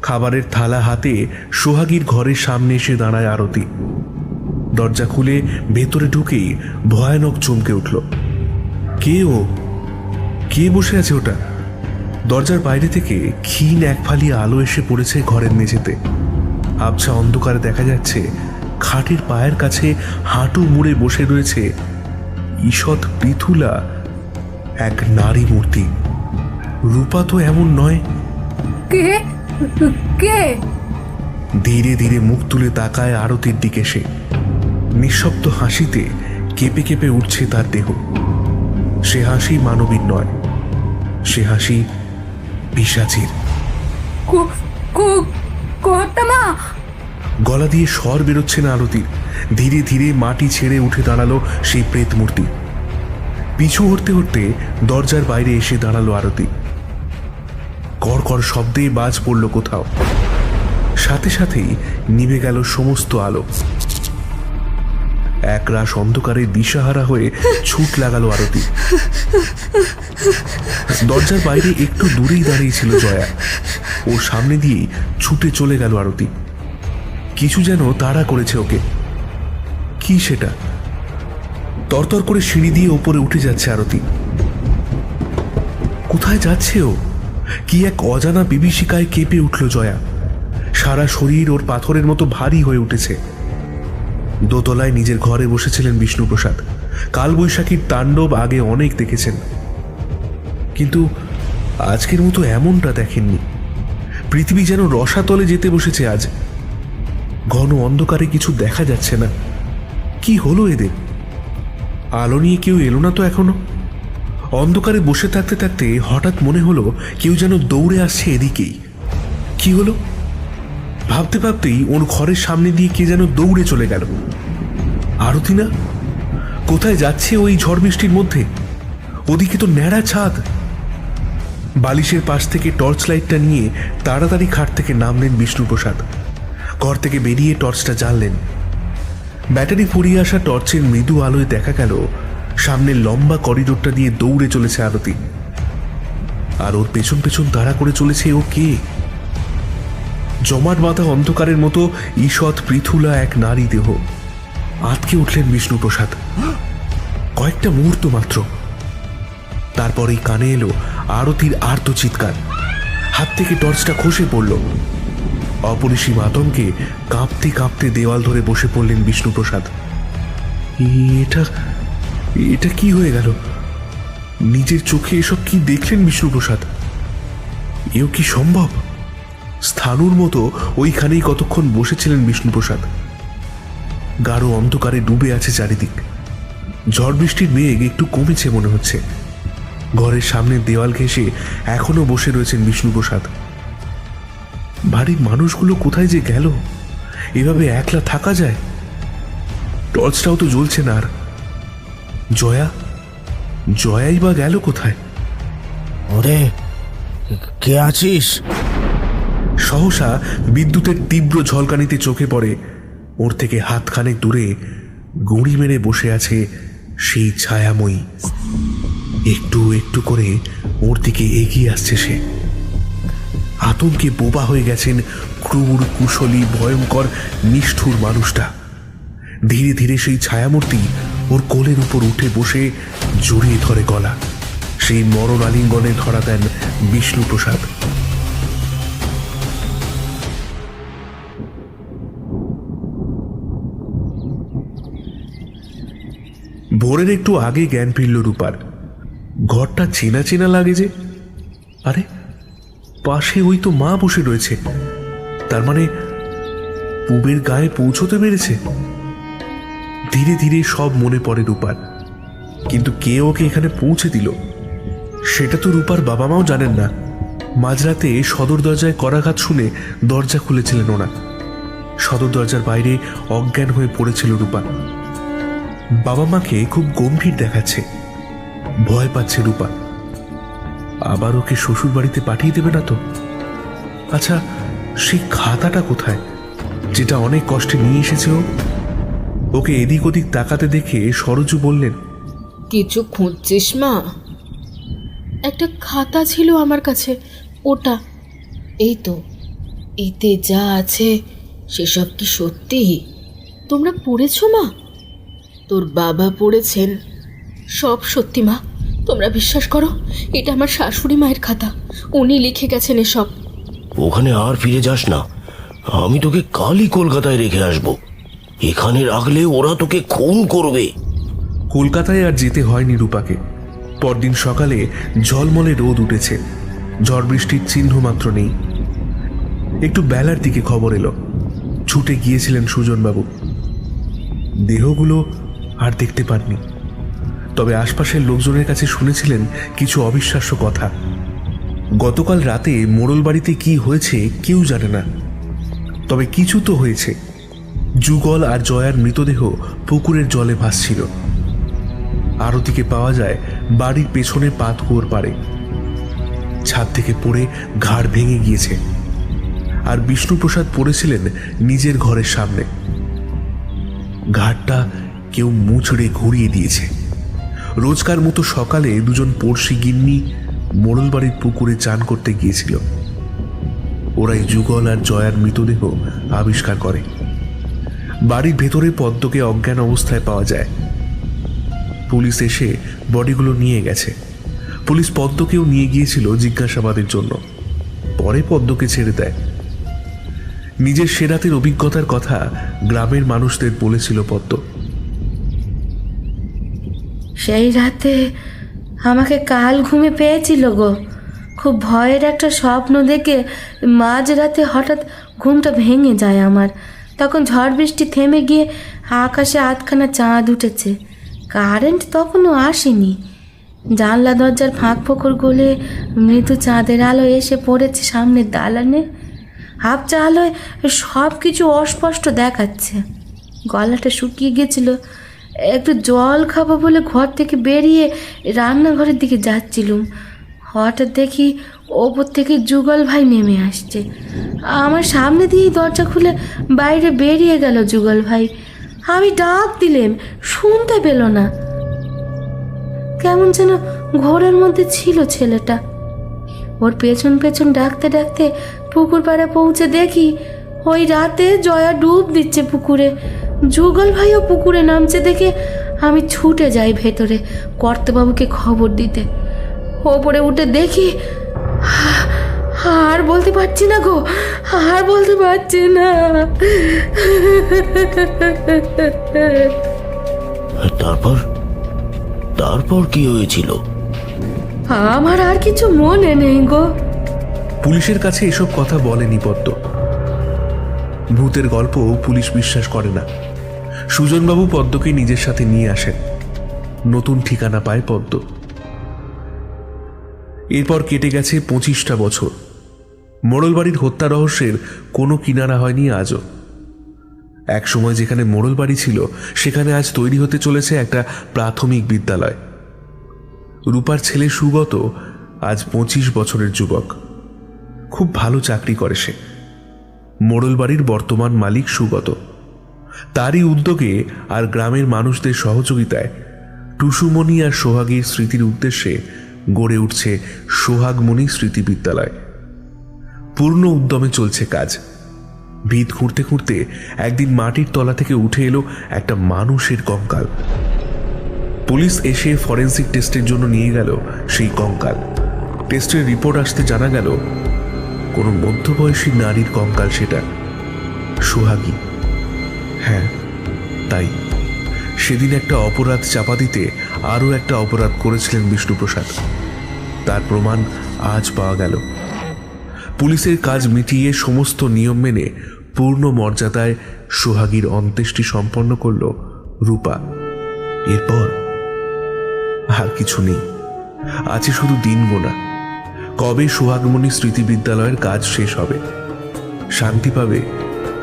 খাবারের থালা হাতে সোহাগীর ঘরের সামনে এসে দাঁড়ায় আরতি। দরজা খুলে ভেতরে ঢুকেই ভয়ানক চমকে উঠল। কে ও? কে বসে আছে ওটা? দরজার বাইরে থেকে ক্ষীণ এক ফালি আলো এসে পড়েছে ঘরের মেঝেতে। আবছা অন্ধকারে দেখা যাচ্ছে খাটের পায়ের কাছে হাঁটু মুড়ে বসে রয়েছে ঈষৎ পৃথুলা এক নারী মূর্তি। রূপা তো এমন নয়। কে? কে? ধীরে ধীরে মুখ তুলে তাকায় আরতির দিকে সে। নিঃশব্দ হাসিতে কেঁপে কেঁপে উঠছে তার দেহ। সে হাসি মানবীর নয়, সে হাসি পিশাচির। কর্তামা, গলা দিয়ে স্বর বেরোচ্ছে না আরতির। ধীরে ধীরে মাটি ছেড়ে উঠে দাঁড়ালো সেই প্রেত মূর্তি। পিছু হটতে হটতে দরজার বাইরে এসে দাঁড়ালো আরতি। কড়কড় শব্দে বাজ পড়ল কোথাও, সাথে সাথেই নিভে গেল সমস্ত আলো। একরাশ অন্ধকারে দিশাহারা হয়ে ছুট লাগালো আরতি। দরজার বাইরে একটু দূরেই দাঁড়িয়েছিল জয়া। ওর সামনে দিয়েই ছুটে চলে গেল আরতি। কিছু যেন তাড়া করেছে ওকে। কি সেটা? তরতর করে সিঁড়ি দিয়ে ওপরে উঠে যাচ্ছে আরতি। কোথায় যাচ্ছে ও? কি এক অজানা বিভীষিকায় কেঁপে উঠল জয়া। সারা শরীর ওর পাথরের মতো ভারী হয়ে উঠেছে। দোতলায় নিজের ঘরে বসেছিলেন বিষ্ণুপ্রসাদ। কালবৈশাখীর তাণ্ডব আগে অনেক দেখেছেন, কিন্তু আজকের মতো এমনটা দেখেননি। পৃথিবী যেন রসাতলে যেতে বসেছে আজ। ঘন অন্ধকারে কিছু দেখা যাচ্ছে না। কি হলো এদের? আলো নিয়ে কেউ এলো না তো এখনো। অন্ধকারে বসে থাকতে থাকতে হঠাৎ মনে হলো কেউ যেন দৌড়ে আসছে এদিকেই। কি হলো? ভাবতে ভাবতেই ওর ঘরের সামনে দিয়ে কে যেন দৌড়ে চলে গেল। আরতি না? কোথায় যাচ্ছে ওই ঝড় বৃষ্টির মধ্যে? ওদিকে তো ন্যাড়া ছাদ। বালিশের পাশ থেকে টর্চ লাইটটা নিয়ে তাড়াতাড়ি খাট থেকে নামলেন বিষ্ণুপ্রসাদ। ঘর থেকে বেরিয়ে টর্চটা জ্বাললেন। ব্যাটারি ফুরিয়ে আসা টর্চের মৃদু আলোয় দেখা গেল সামনের লম্বা করিডোরটা দিয়ে দৌড়ে চলেছে আরতি। আর ওর পেছন পেছন তাড়া করে চলেছে ও কে? জমাট বাঁধা অন্ধকারের মতো ঈষৎ পৃথুলা এক নারী দেহ। আটকে উঠলেন বিষ্ণুপ্রসাদ। কয়েকটা মুহূর্ত মাত্র, তারপরেই কানে এলো আরতির আর্ত চিৎকার। হাত থেকে টর্চটা খসে পড়ল। অপরিসীম আতঙ্কে কাঁপতে কাঁপতে দেওয়াল ধরে বসে পড়লেন বিষ্ণুপ্রসাদ। এটা কি হয়ে গেল? নিজের চোখে এসব কি দেখলেন বিষ্ণুপ্রসাদ? এও কি সম্ভব? স্থানুর মতো ওইখানেই কতক্ষণ বসেছিলেন বিষ্ণুপ্রসাদ। গাঢ় অন্ধকারে ডুবে আছে চারিদিক। ঝড় বৃষ্টির বেগ একটু কমেছে মনে হচ্ছে। ঘরের সামনের দেওয়াল ঘেঁষে এখনো বসে রয়েছেন বিষ্ণুপ্রসাদ। বাড়ির মানুষগুলো কোথায় যে গেল? এভাবে একলা থাকা যায়? টর্চটাও তো জ্বলছে না আর। জয়াই বা গেল কোথায়? ওরে, কে আছিস? সহসা বিদ্যুতের তীব্র ঝলকানিতে চোখে পড়ে ওর থেকে হাতখানেক দূরে গুঁড়ি মেরে বসে আছে সেই ছায়াময়ী। একটু একটু করে ওর দিকে এগিয়ে আসছে সে। আতঙ্কে বোবা হয়ে গেছেন ক্রূর, কুশলী, ভয়ঙ্কর, নিষ্ঠুর মানুষটা। ধীরে ধীরে সেই ছায়ামূর্তি ওর কোলের উপর উঠে বসে জড়িয়ে ধরে গলা। সেই মরণ আলিঙ্গনে ধরা দেন বিষ্ণুপ্রসাদ। ভোরের একটু আগে জ্ঞান ফিরল রূপার। ঘরটা চেনা চেনা লাগে যে। আরে, পাশে ওই তো মা বসে রয়েছে। তার মানে পুবের গায়ে পৌঁছতে পেরেছে। ধীরে ধীরে সব মনে পড়ে রূপার। কিন্তু কে ওকে এখানে পৌঁছে দিল সেটা তো রূপার বাবা মাও জানেন না। মাঝরাতে সদর দরজায় করাঘাত শুনে দরজা খুলেছিলেন ওরা। সদর দরজার বাইরে অজ্ঞান হয়ে পড়েছিল রূপা। বাবা মাকে খুব গম্ভীর দেখাচ্ছে। ভয় পাচ্ছে রূপা। আবার ওকে শ্বশুর বাড়িতে পাঠিয়ে দেবে না তো? আচ্ছা, সেই খাতাটা কোথায় যেটা অনেক কষ্টে নিয়ে এসেছে ও? ওকে এদিক ওদিক তাকাতে দেখে সরজু বললেন, কিছু খুঁজছিস মা? একটা খাতা ছিল আমার কাছে, ওটা। এই তো, এতে যা আছে সেসব কি সত্যি? তোমরা পড়েছো মা? তোর বাবা পড়েছেন? সব সত্যি মা, তোমরা বিশ্বাস করো। এটা আমার শাশুড়ি মায়ের খাতা, উনি লিখে গেছেন এসব। ওখানে আর ফিরে যাস না। আমি তোকে কালই কলকাতায় রেখে আসবো। এখানে রাখলে ওরা তোকে খুন করবে। কলকাতায় আর যেতে হয়নি রূপাকে। পরদিন সকালে ঝলমলে রোদ উঠেছে। ঝড় বৃষ্টির চিহ্ন মাত্র নেই। একটু বেলার দিকে খবর এলো। ছুটে গিয়েছিলেন সুজনবাবু। দেহগুলো আর দেখতে পাননি, তবে আশপাশের লোকজনের কাছে শুনেছিলেন কিছু অবিশ্বাস্য কথা। গতকাল রাতে মোড়ল বাড়িতে কি হয়েছে কেউ জানে না, তবে কিছু তো হয়েছে। যুগল আর জয়ার মৃতদেহ পুকুরের জলে ভাসছিল। আরতিকে পাওয়া যায় বাড়ির পেছনে পাতকুয়োর পাড়ে। ছাদ থেকে পড়ে ঘাড় ভেঙে গিয়েছে, আর বিষ্ণুপ্রসাদ পড়েছিলেন নিজের ঘরের সামনে। ঘাটটা কেউ মুচড়ে ঘুরিয়ে দিয়েছে। রোজকার মতো সকালে দুজন পড়শি গিন্নি মোড়ল বাড়ির পুকুরে চান করতে গিয়েছিল। ওরাই যুগল আর জয়ার মৃতদেহ আবিষ্কার করে। বাড়ির ভেতরে পদ্মকে অজ্ঞান অবস্থায় পাওয়া যায়। পুলিশ এসে বডিগুলো নিয়ে গেছে। পুলিশ পদ্মকেও নিয়ে গিয়েছিল জিজ্ঞাসাবাদের জন্য, পরে পদ্মকে ছেড়ে দেয়। নিজের সে রাতের অভিজ্ঞতার কথা গ্রামের মানুষদের বলেছিল পদ্ম। সেই রাতে আমাকে কাল ঘুমে পেয়েছিল গো। খুব ভয়ের একটা স্বপ্ন দেখে মাঝরাতে হঠাৎ ঘুমটা ভেঙে যায় আমার। তখন ঝড় বৃষ্টি থেমে গিয়ে আকাশে আধখানা চাঁদ উঠেছে। কারেন্ট তখনও আসেনি। জানলা দরজার ফাঁক ফোকর গলে মৃদু চাঁদের আলো এসে পড়েছে সামনের দালানে। হাফচা আলোয় সব কিছু অস্পষ্ট দেখাচ্ছে। গলাটা শুকিয়ে গেছিল। একটু জল খাবো বলে ঘর থেকে বেরিয়ে রান্নাঘরের দিকে যাচ্ছিলুম। হঠাৎ দেখি ওপর থেকে যুগল ভাই নেমে আসছে। আমার সামনে দিয়েই দরজা খুলে বাইরে বেরিয়ে গেল যুগল ভাই। আমি ডাক দিলেম, শুনতে পেল না। কেমন যেন ঘোরের মধ্যে ছিল ছেলেটা। ওর পেছন পেছন ডাকতে ডাকতে পুকুর পাড়ে পৌঁছে দেখি ওই রাতে জয়া ডুব দিচ্ছে পুকুরে। যুগল ভাইও পুকুরে নামছে দেখে আমি ছুটে যাই ভেতরে কর্তাবাবুকে খবর দিতে। ওপরে উঠে দেখি, আর বলতে পারছি না গো, আর বলতে পারছি না। তারপর তারপর কি হয়েছিল? আমার আর কিছু মনে নেই গো। পুলিশের কাছে এসব কথা বলেনি পদ্ম। ভূতের গল্প পুলিশ বিশ্বাস করে না। সুজনবাবু পদ্মকে নিজের সাথে নিয়ে আসেন। নতুন ঠিকানা পায় পদ্ম। এরপর কেটে গেছে 25টা বছর। মোড়ল বাড়ির হত্যা রহস্যের কোনো কিনারা হয়নি আজও। এক সময় যেখানে মোড়ল বাড়ি ছিল সেখানে আজ তৈরি হতে চলেছে একটা প্রাথমিক বিদ্যালয়। রূপার ছেলে সুগত আজ 25 বছরের যুবক। খুব ভালো চাকরি করে সে। মোড়ল বাড়ির বর্তমান মালিক সুগত। তারই উদ্যোগে আর গ্রামের মানুষদের সহযোগিতায় টুসুমণি আর সোহাগীর স্মৃতির উদ্দেশ্যে গড়ে উঠছে সোহাগমণি স্মৃতি বিদ্যালয়। পূর্ণ উদ্যমে চলছে কাজ। ভিত খুঁড়তে খুঁড়তে একদিন মাটির তলা থেকে উঠে এলো একটা মানুষের কঙ্কাল। পুলিশ এসে ফরেন্সিক টেস্টের জন্য নিয়ে গেল সেই কঙ্কাল। টেস্টের রিপোর্ট আসতে জানা গেল কোনো মধ্যবয়সী নারীর কঙ্কাল সেটা। সোহাগী। হ্যাঁ, তাই সেদিন একটা অপরাধ চাপা দিতে আরও একটা অপরাধ করেছিলেন বিষ্ণুপ্রসাদ। তার প্রমাণ আজ পাওয়া গেল। পুলিশের কাজ মিটিয়ে সমস্ত নিয়ম মেনে পূর্ণ মর্যাদায় সোহাগীর অন্ত্যেষ্টি সম্পন্ন করল রূপা। এরপর আর কিছু নেই, আছে শুধু দিন গোনা। কবে সোহাগমণি স্মৃতি বিদ্যালয়ের কাজ শেষ হবে, শান্তি পাবে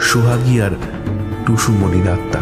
সোহাগী আর টুসুমণির আত্মা।